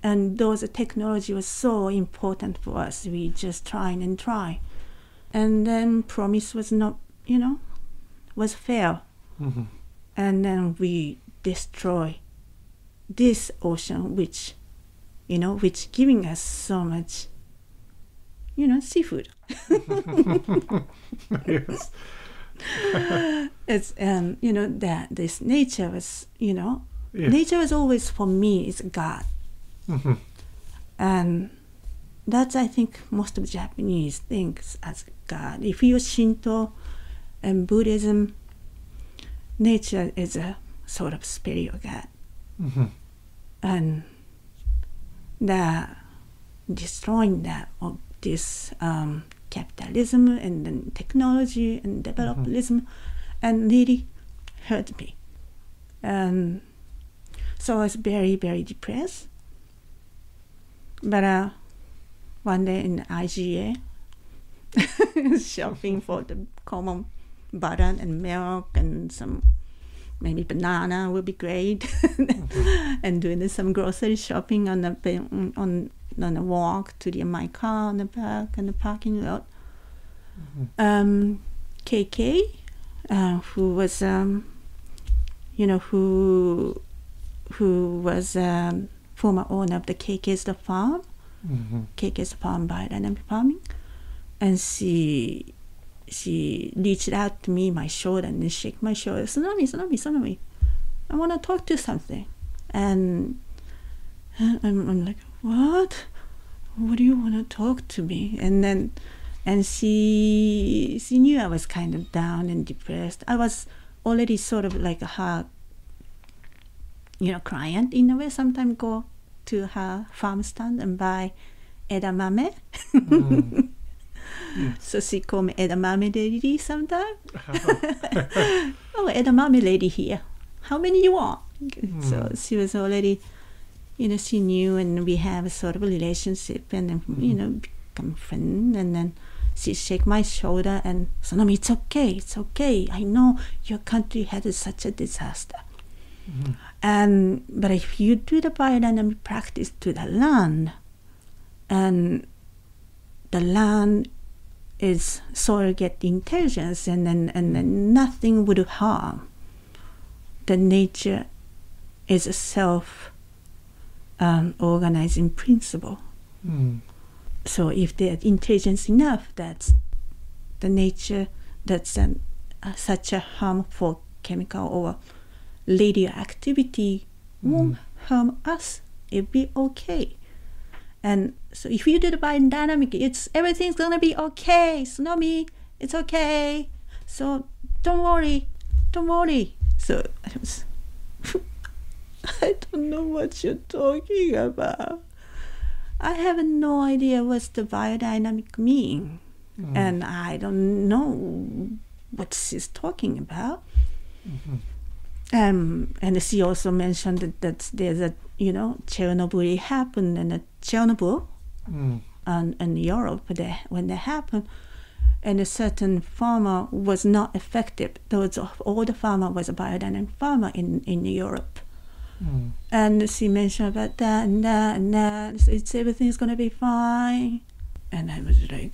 and those technology was so important for us. We just try, and then promise was not, was failed, and then we destroy this ocean, which giving us so much, seafood. Yes. It's that this nature was, nature was always, for me, is God. And that's, I think, most of Japanese thinks as God. If you're Shinto and Buddhism, nature is a sort of spiritual God. And the destroying that of this capitalism and then technology and developmentalism, and really hurt me. And so I was very, very depressed. But one day in IGA, shopping for the common butter and milk and some maybe banana would be great, and doing some grocery shopping on a walk to my car on the back and the parking lot. KK, who was who was former owner of the KK's the farm, KK's farm biodynamic farming, and she reached out to me, my shoulder, and shake my shoulder. Sonomi, I want to talk to you something. And I'm like, what? What do you want to talk to me? And she knew I was kind of down and depressed. I was already sort of like her, client in a way. Sometimes go to her farm stand and buy edamame. So she called me edamame lady sometimes. Oh, edamame lady here. How many you want? So she was already, she knew, and we have a sort of a relationship, and then, become friends. And then she shake my shoulder and, Sonomi, it's okay. I know your country had such a disaster. But if you do the biodynamic practice to the land, and the land is soil get intelligence, and then nothing would harm. The nature is a self organizing principle. So if there's intelligence enough, that's the nature, that's such a harmful chemical or radioactivity won't harm us. It'll be okay. And so if you do the biodynamic, everything's gonna be okay. Sonomi, it's okay. So don't worry. So I was, I don't know what you're talking about. I have no idea what the biodynamic mean. and I don't know what she's talking about. And she also mentioned that there's a, Chernobyl happened, and Chernobyl and Europe when they happened, and a certain farmer was not affected. All the farmer was a biodynamic farmer in Europe. And she mentioned about that and that and that. So everything's going to be fine. And I was like,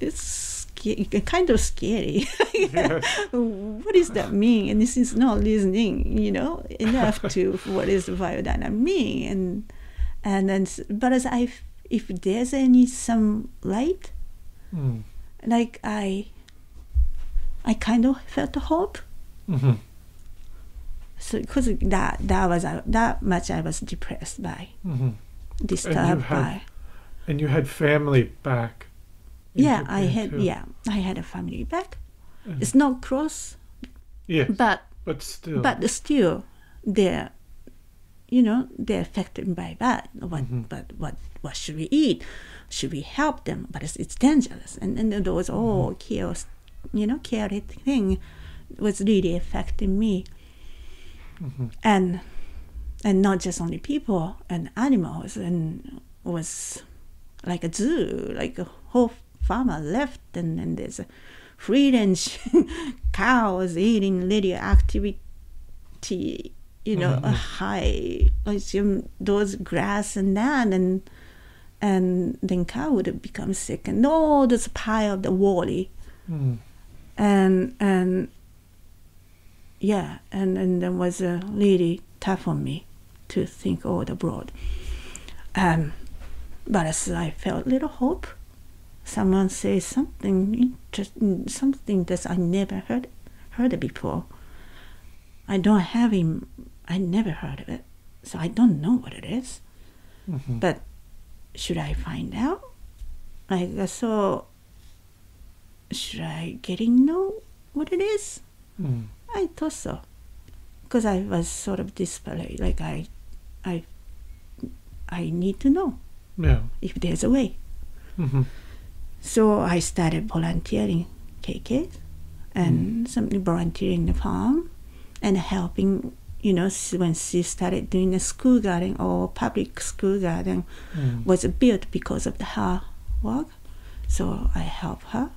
it's kind of scary. What does that mean? And this is not listening, enough to what is biodynamic mean. And then, but if there's some light, like I kind of felt hope. So because that much I was depressed by, disturbed by. And you had family back. Yeah, I had a family back. It's not close. Yes. But still, they're affected by that. But what should we eat? Should we help them? But it's dangerous. And those chaos, chaotic thing was really affecting me. And not just only people and animals, and was like a zoo, like a whole farmer left, and there's a free range cows eating radioactivity, a high, those grass and that, and then cow would become sick, and all this pile of the worry, and then was really tough on me to think all abroad. But as I felt a little hope, someone says something interesting, something that I never heard it before. I don't have him. I never heard of it, so I don't know what it is. But should I find out? So should I know what it is? I thought so, because I was sort of disparate. Like I need to know if there's a way. So I started volunteering KK and something volunteering in the farm and helping. When she started doing the school garden or public school garden was built because of her work. So I help her.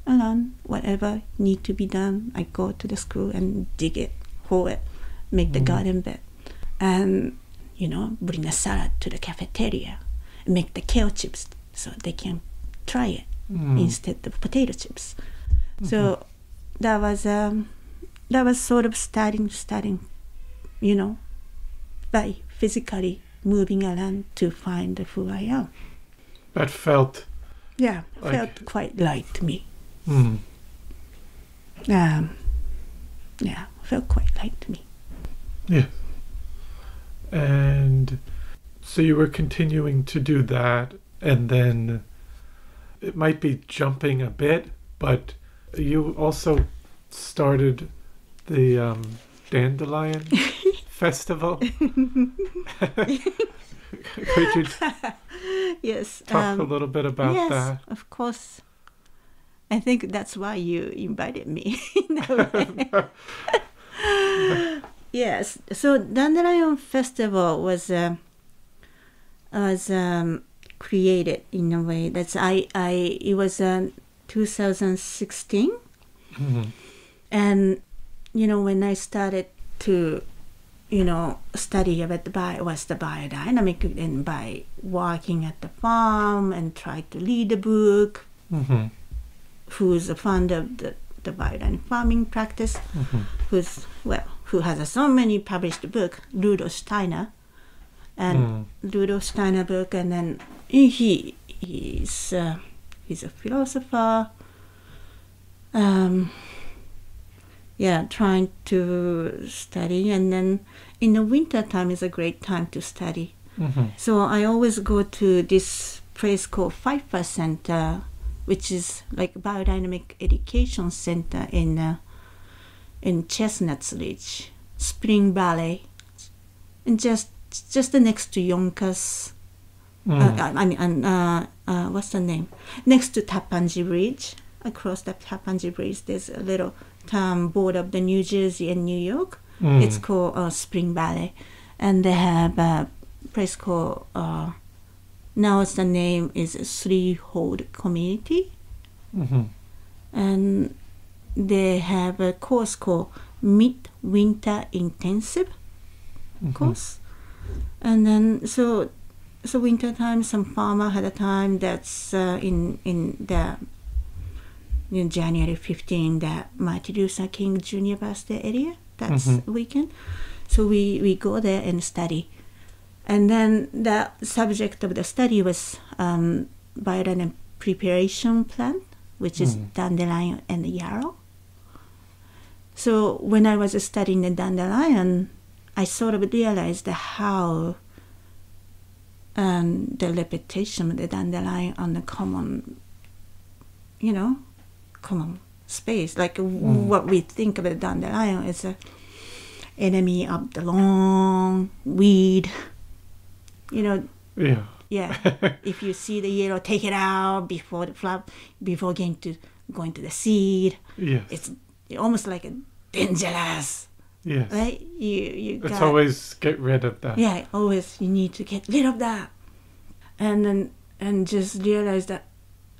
And then whatever need to be done, I go to the school and dig it, hoe it, make the garden bed, and bring a salad to the cafeteria, and make the kale chips so they can try it instead of potato chips. So that was sort of starting, by physically moving around to find who I am. That felt quite light to me. Felt quite light to me. Yeah. And so you were continuing to do that, and then it might be jumping a bit, but you also started the Dandelion Festival. Could you talk a little bit about that? Yes, of course. I think that's why you invited me. Yes. So Dandelion Festival was created in a way that's it was 2016, and when I started to study about the biodynamic, and by working at the farm and try to read the book. Who's the founder of the biodynamic farming practice, who has so many published books, Rudolf Steiner, and Rudolf Steiner book, and then he's a philosopher, trying to study, and then in the winter time is a great time to study. So I always go to this place called 5%, which is like biodynamic education center in Chestnuts Ridge, Spring Valley, and just next to Yonkers What's the name? Next to Tappanji Bridge, across the Tappanji Bridge, there's a little town border of the New Jersey and New York. It's called Spring Valley, and they have a place called now the name is Threehold Community, and they have a course called Midwinter Intensive course, and then so winter time, some farmer had a time that's in January 15, the Martin Luther King Jr. birthday area. That's weekend, so we go there and study, and then the subject of the study was biodynamic preparation plant, which is dandelion and yarrow. So when I was studying the dandelion, I sort of realized how the repetition of the dandelion on the common space, like what we think of the dandelion is a enemy of the long weed. Yeah. If you see the yellow, take it out before the flower, before going to the seed. Yes. It's almost like a dangerous. Yes. Right? You Let's always get rid of that. Yeah, always you need to get rid of that. And just realize that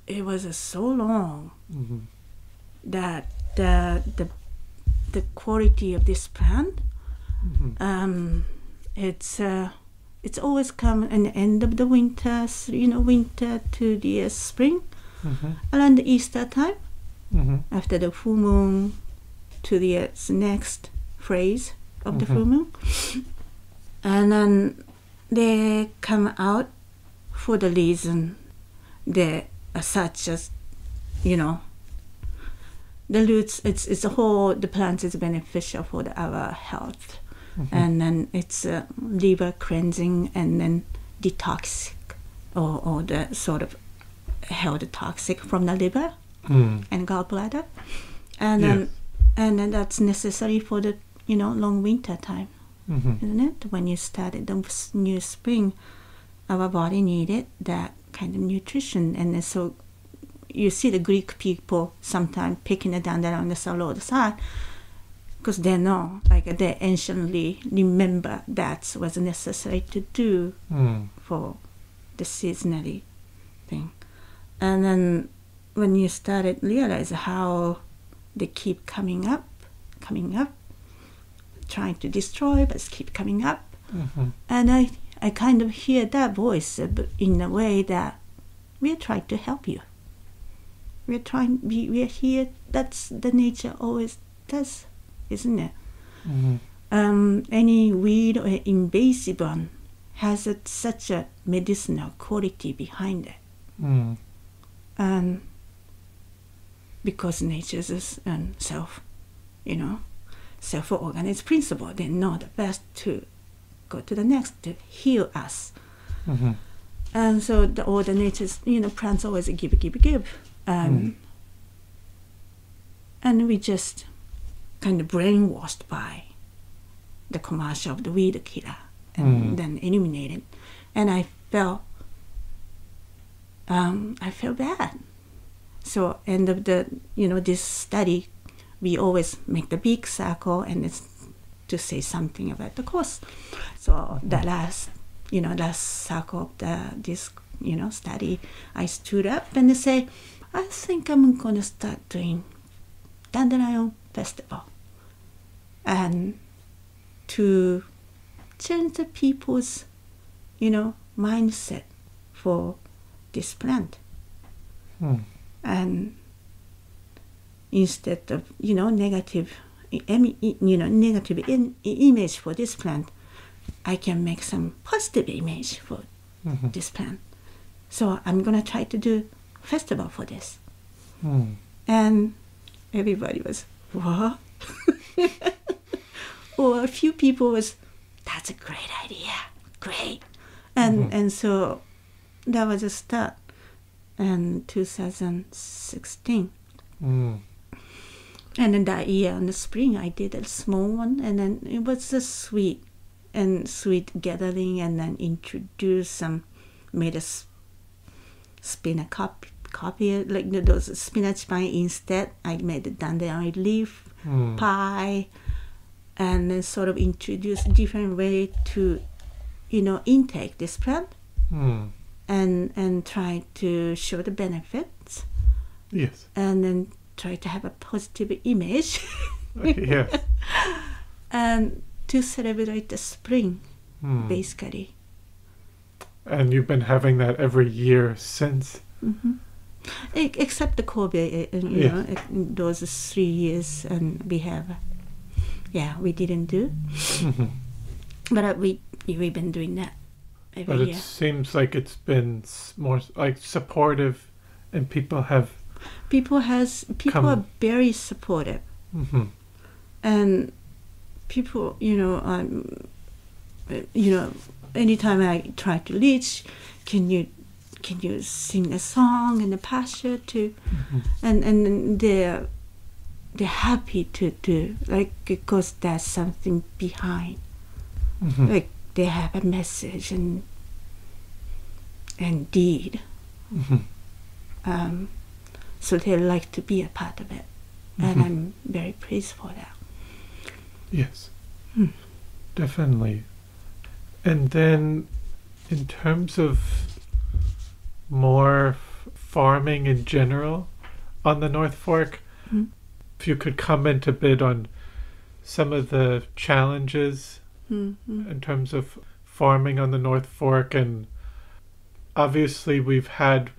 it was so long that the quality of this plant, it's always come at the end of the winter, winter to the spring, around the Easter time, after the full moon to the next phase of the full moon, and then they come out for the reason they are such as the roots. It's a whole. The plant is beneficial for our health, and then it's liver cleansing and then detoxic, or the sort of health toxic from the liver and gallbladder, and then that's necessary for the long winter time, isn't it? When you started the new spring, our body needed that kind of nutrition, and so you see the Greek people sometimes picking the dandelion on the roadside because they know, like they anciently remember that was necessary to do for the seasonally thing. And then when you started realize how they keep coming up, trying to destroy, but keep coming up, and I kind of hear that voice in a way that we are trying to help you. We are here. That's the nature always does, isn't it? Any weed or invasive one has such a medicinal quality behind it, because nature's self-organized principle. They know the best to go to the next to heal us, and so all the nature's plants always give. And we just kind of brainwashed by the commercial of the weed killer, and then eliminated. And I felt bad. So end of the this study, we always make the big circle and it's to say something about the course. So the last circle of this study, I stood up and say, I think I'm going to start doing Dandelion Festival, and to change the people's, mindset for this plant. And instead of, negative image for this plant, I can make some positive image for this plant. So I'm going to try to do festival for this. And everybody was, what? Or a few people was, that's a great idea, great. And so that was a start in 2016. And then that year in the spring I did a small one, and then it was a sweet gathering, and then introduce some made a spinach copy like those spinach pie. Instead, I made the dandelion leaf pie, and then sort of introduce different way to, intake this plant, and try to show the benefits. Yes. And then try to have a positive image. Yes. And to celebrate the spring, basically. And you've been having that every year since. Except the COVID, those 3 years, and we didn't do. But we've been doing that every year. But it seems like it's been more like supportive, and people are very supportive, and people, anytime I try to reach, can you sing a song and a passion to, and they're happy to do, like, because there's something behind, like they have a message and deed, so they like to be a part of it, and I'm very pleased for that. Yes, definitely. And then, in terms of more farming in general on the North Fork, if you could comment a bit on some of the challenges in terms of farming on the North Fork. And obviously we've had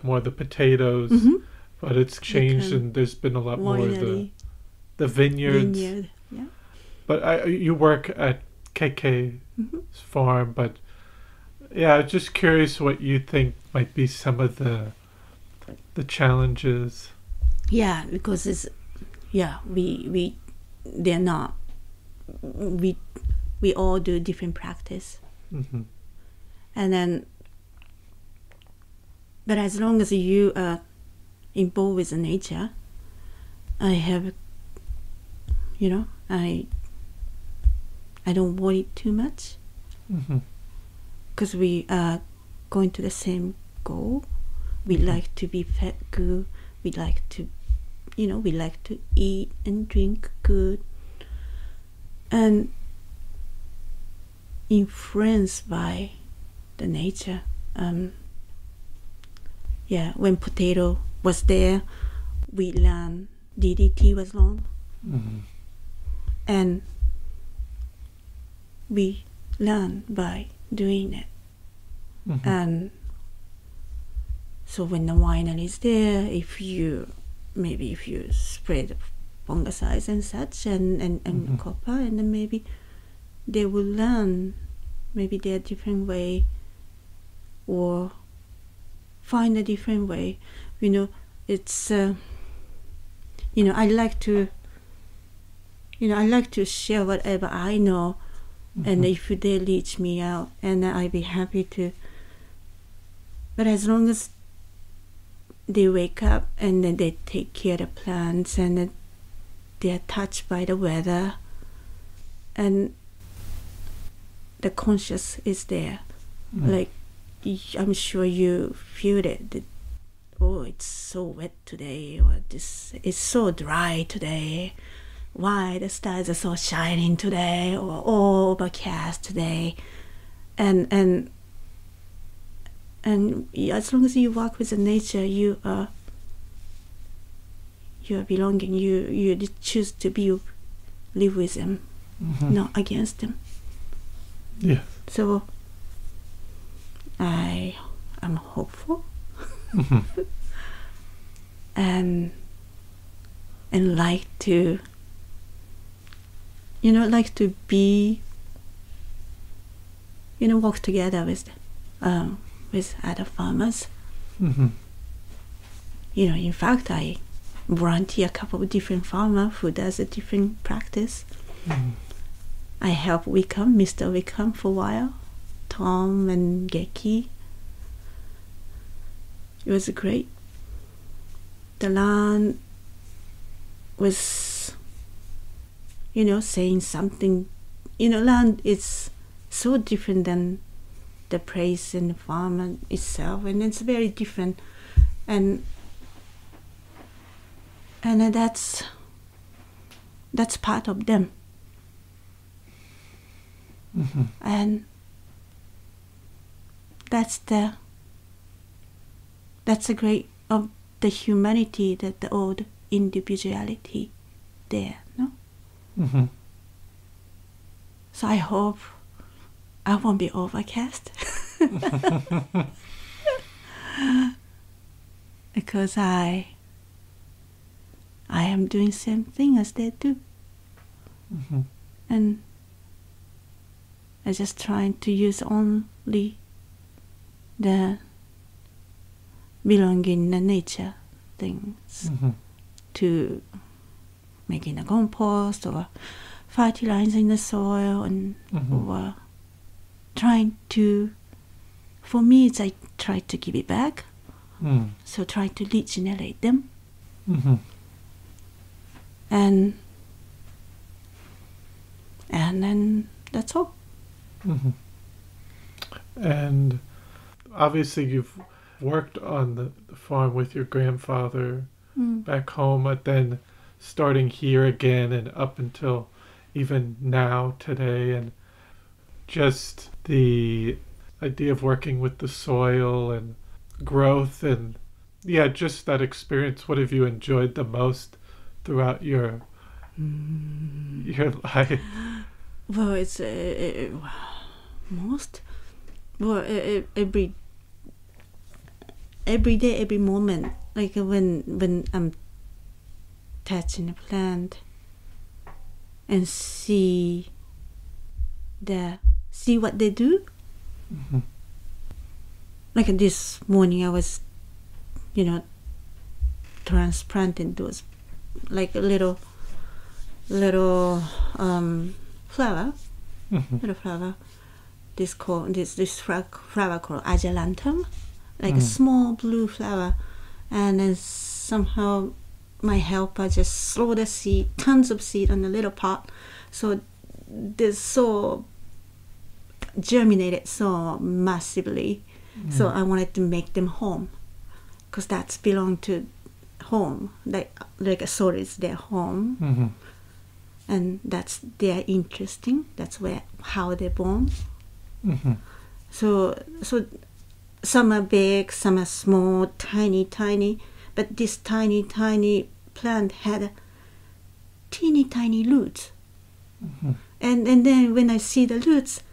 more the potatoes, but it's changed, and there's been a lot more of the vineyards. Yeah. But you work at KK's farm, but yeah, I'm just curious what you think might be some of the challenges. Yeah, because we all do different practice, and then, but as long as you are involved with nature, I have, I don't worry too much, because we are going to the same goal. We like to be fed good. We like to, we like to eat and drink good, and influenced by the nature. When potato was there, we learned DDT was wrong, and we learn by doing it. And so when the winery is there, if you spread fungicides and such, and copper, and then maybe they will learn maybe their different way, or find a different way. It's I like to share whatever I know, and if they reach me out, and I'd be happy to. But as long as they wake up and then they take care of the plants, and they are touched by the weather, and the conscious is there. Like, I'm sure you feel it. It's so wet today, or this is so dry today. Why the stars are so shining today, or overcast today, and as long as you work with the nature, you are belonging. You choose to live with them, not against them. Yeah. So I am hopeful, and like to be, work together with other farmers. In fact, I volunteer a couple of different farmers who does a different practice. I helped Mr. Wickham for a while, Tom and Geki. It was great. The land was, saying something. Land is so different than the place and the farm itself, and it's very different, and that's part of them. Mm-hmm. And that's the great of the humanity, that the old individuality there, no? Mm-hmm. So I hope I won't be overcast. Because I am doing same thing as they do. Mm-hmm. And I just trying to use only the belonging in the nature things Mm-hmm. to making a compost or fertilizing the soil, and Mm-hmm. or trying to, for me, it's I try to give it back. Mm. So try to regenerate them, Mm-hmm. and then that's all. Mm-hmm. And obviously you've worked on the farm with your grandfather back home, but then starting here again and up until even now today, and just the idea of working with the soil and growth, and yeah, just that experience. What have you enjoyed the most throughout your life? Well, it's most, well, every day, every moment, like when I'm touching a plant and see what they do. Mm-hmm. Like this morning, I was, transplanting those, like a little flower, Mm-hmm. little flower. This flower called agelantum, like a small blue flower, and then somehow my helper just throw the seed, tons of seed on a little pot, so this so germinated so massively. So I wanted to make them home, because that's belong to home, like a soil is their home. Mm-hmm. And that's their interesting. That's how they're born. Mm-hmm. So some are big, some are small, tiny, but this tiny plant had teeny tiny roots. Mm-hmm. And then when I see the roots,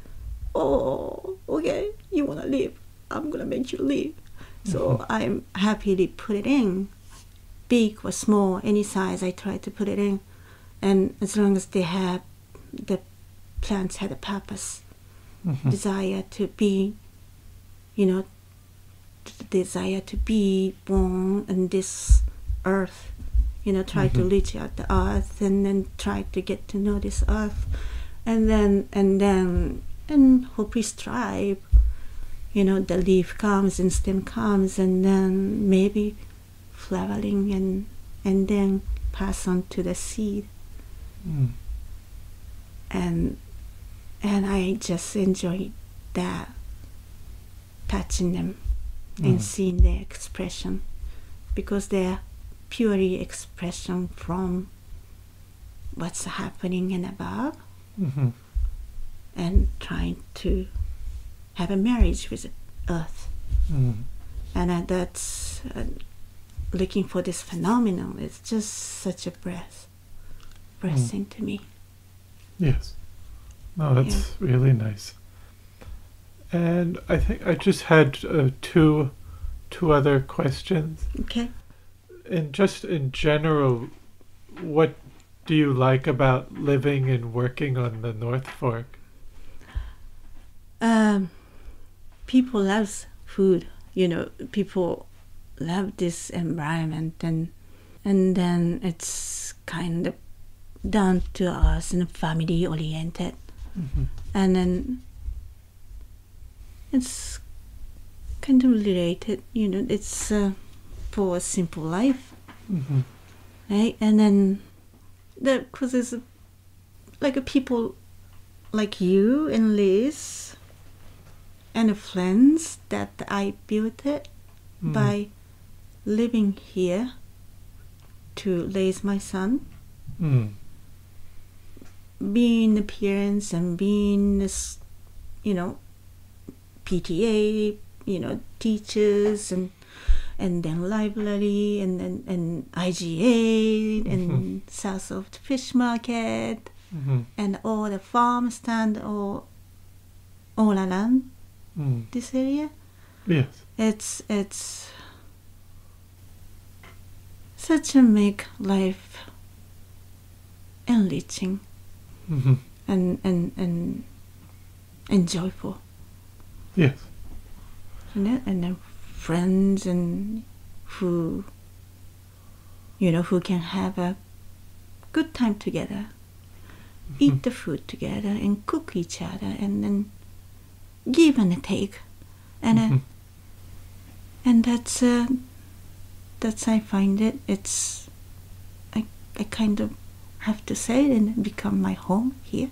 oh, okay, you wanna live? I'm gonna make you live. So I'm happily put it in, big or small, any size. I try to put it in, and as long as the plants had a purpose, desire to be, desire to be born in this earth, try to reach out the earth, and then try to get to know this earth, and hopefully strive. The leaf comes and stem comes, and then maybe flowering, and then pass on to the seed. Mm. And I just enjoy that, touching them and seeing their expression, because they're purely expression from what's happening in above, Mm-hmm. and trying to have a marriage with earth. Mm. And that's looking for this phenomenon. It's just such a blessing to me. Yes. No, that's really nice. And I think I just had two other questions. Okay. And just in general, what do you like about living and working on the North Fork? People love food. People love this environment, and then it's kind of down to us and family oriented, and then it's kind of related. It's for a simple life, right? And then because it's like a people like you and Liz and friends that I built it by living here to raise my son. Being the parents and being this, PTA, teachers and then library and IGA and south of the fish market and all the farm stand all around this area. Yes. It's such a make life enriching and joyful. Yes. And then friends and who can have a good time together, eat the food together and cook each other and then give and take, and that's I find it's I kind of have to say and become my home here.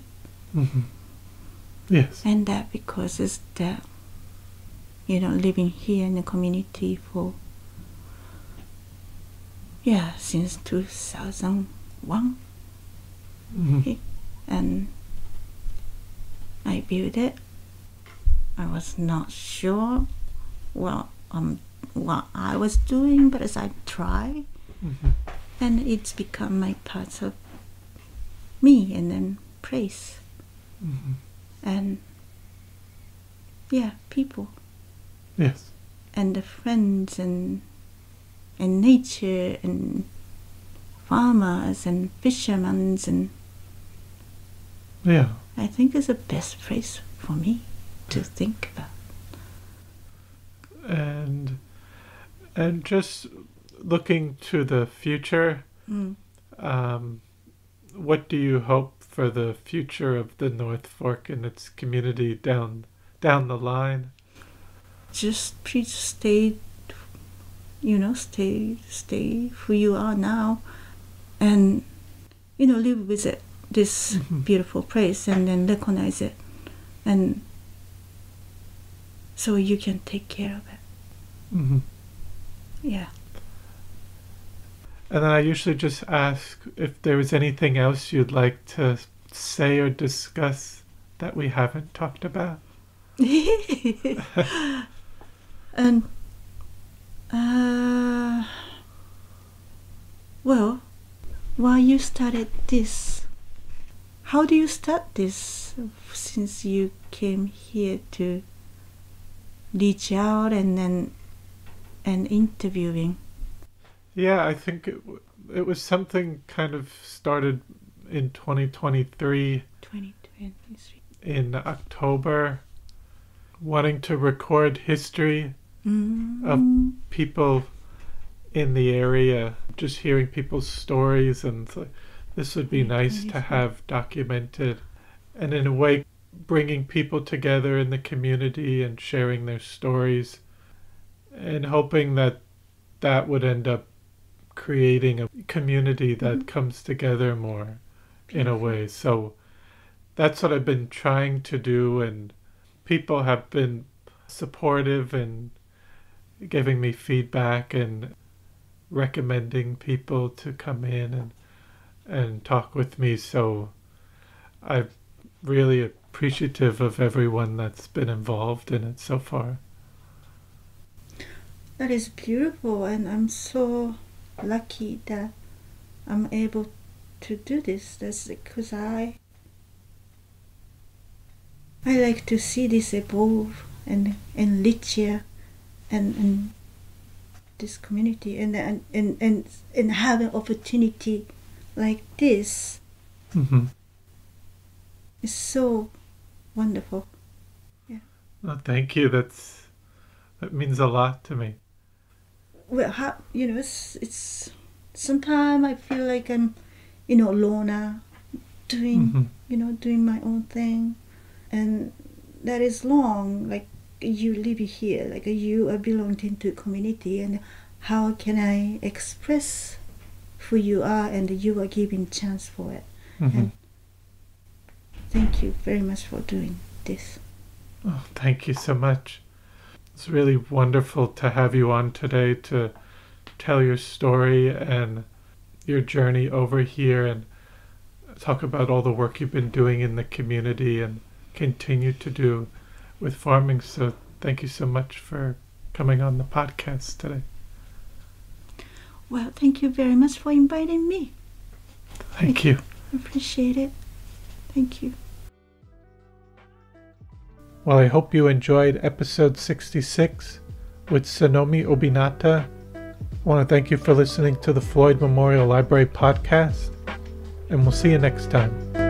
Yes. And that because it's the living here in the community for since 2001. And I built it. I was not sure what I was doing, but as I tried, and it's become my part of me, and then praise, and people. Yes. And the friends and nature and farmers and fishermen and I think it's the best place for me to think about. And just looking to the future, what do you hope for the future of the North Fork and its community down the line? Just please stay who you are now, and live with it, this beautiful place, and then recognize it, and so you can take care of it. Yeah. And then I usually just ask if there was anything else you'd like to say or discuss that we haven't talked about. And well, why you started this? How do you start this? Since you came here to reach out and interviewing. Yeah, I think it was something kind of started in 2023. 2023. In October, wanting to record history of people in the area, just hearing people's stories, and this would be nice to have documented, and in a way bringing people together in the community and sharing their stories, and hoping that would end up creating a community that comes together more in a way. So that's what I've been trying to do, and people have been supportive and giving me feedback and recommending people to come in and talk with me. So I'm really appreciative of everyone that's been involved in it so far. That is beautiful, and I'm so lucky that I'm able to do this. That's because I like to see this evolve and richer and this community and have an opportunity like this. It's so wonderful. Yeah. Well, thank you. That means a lot to me. Well, it's sometimes I feel like I'm, loner, doing my own thing, and that is long. Like you live here, like you are belonging to a community, and how can I express who you are, and you are giving chance for it. And thank you very much for doing this. Oh, thank you so much. It's really wonderful to have you on today to tell your story and your journey over here and talk about all the work you've been doing in the community and continue to do with farming. So thank you so much for coming on the podcast today. Well, thank you very much for inviting me. Thank you. I appreciate it. Thank you. Well, I hope you enjoyed episode 66 with Sonomi Obinata. I want to thank you for listening to the Floyd Memorial Library podcast, and we'll see you next time.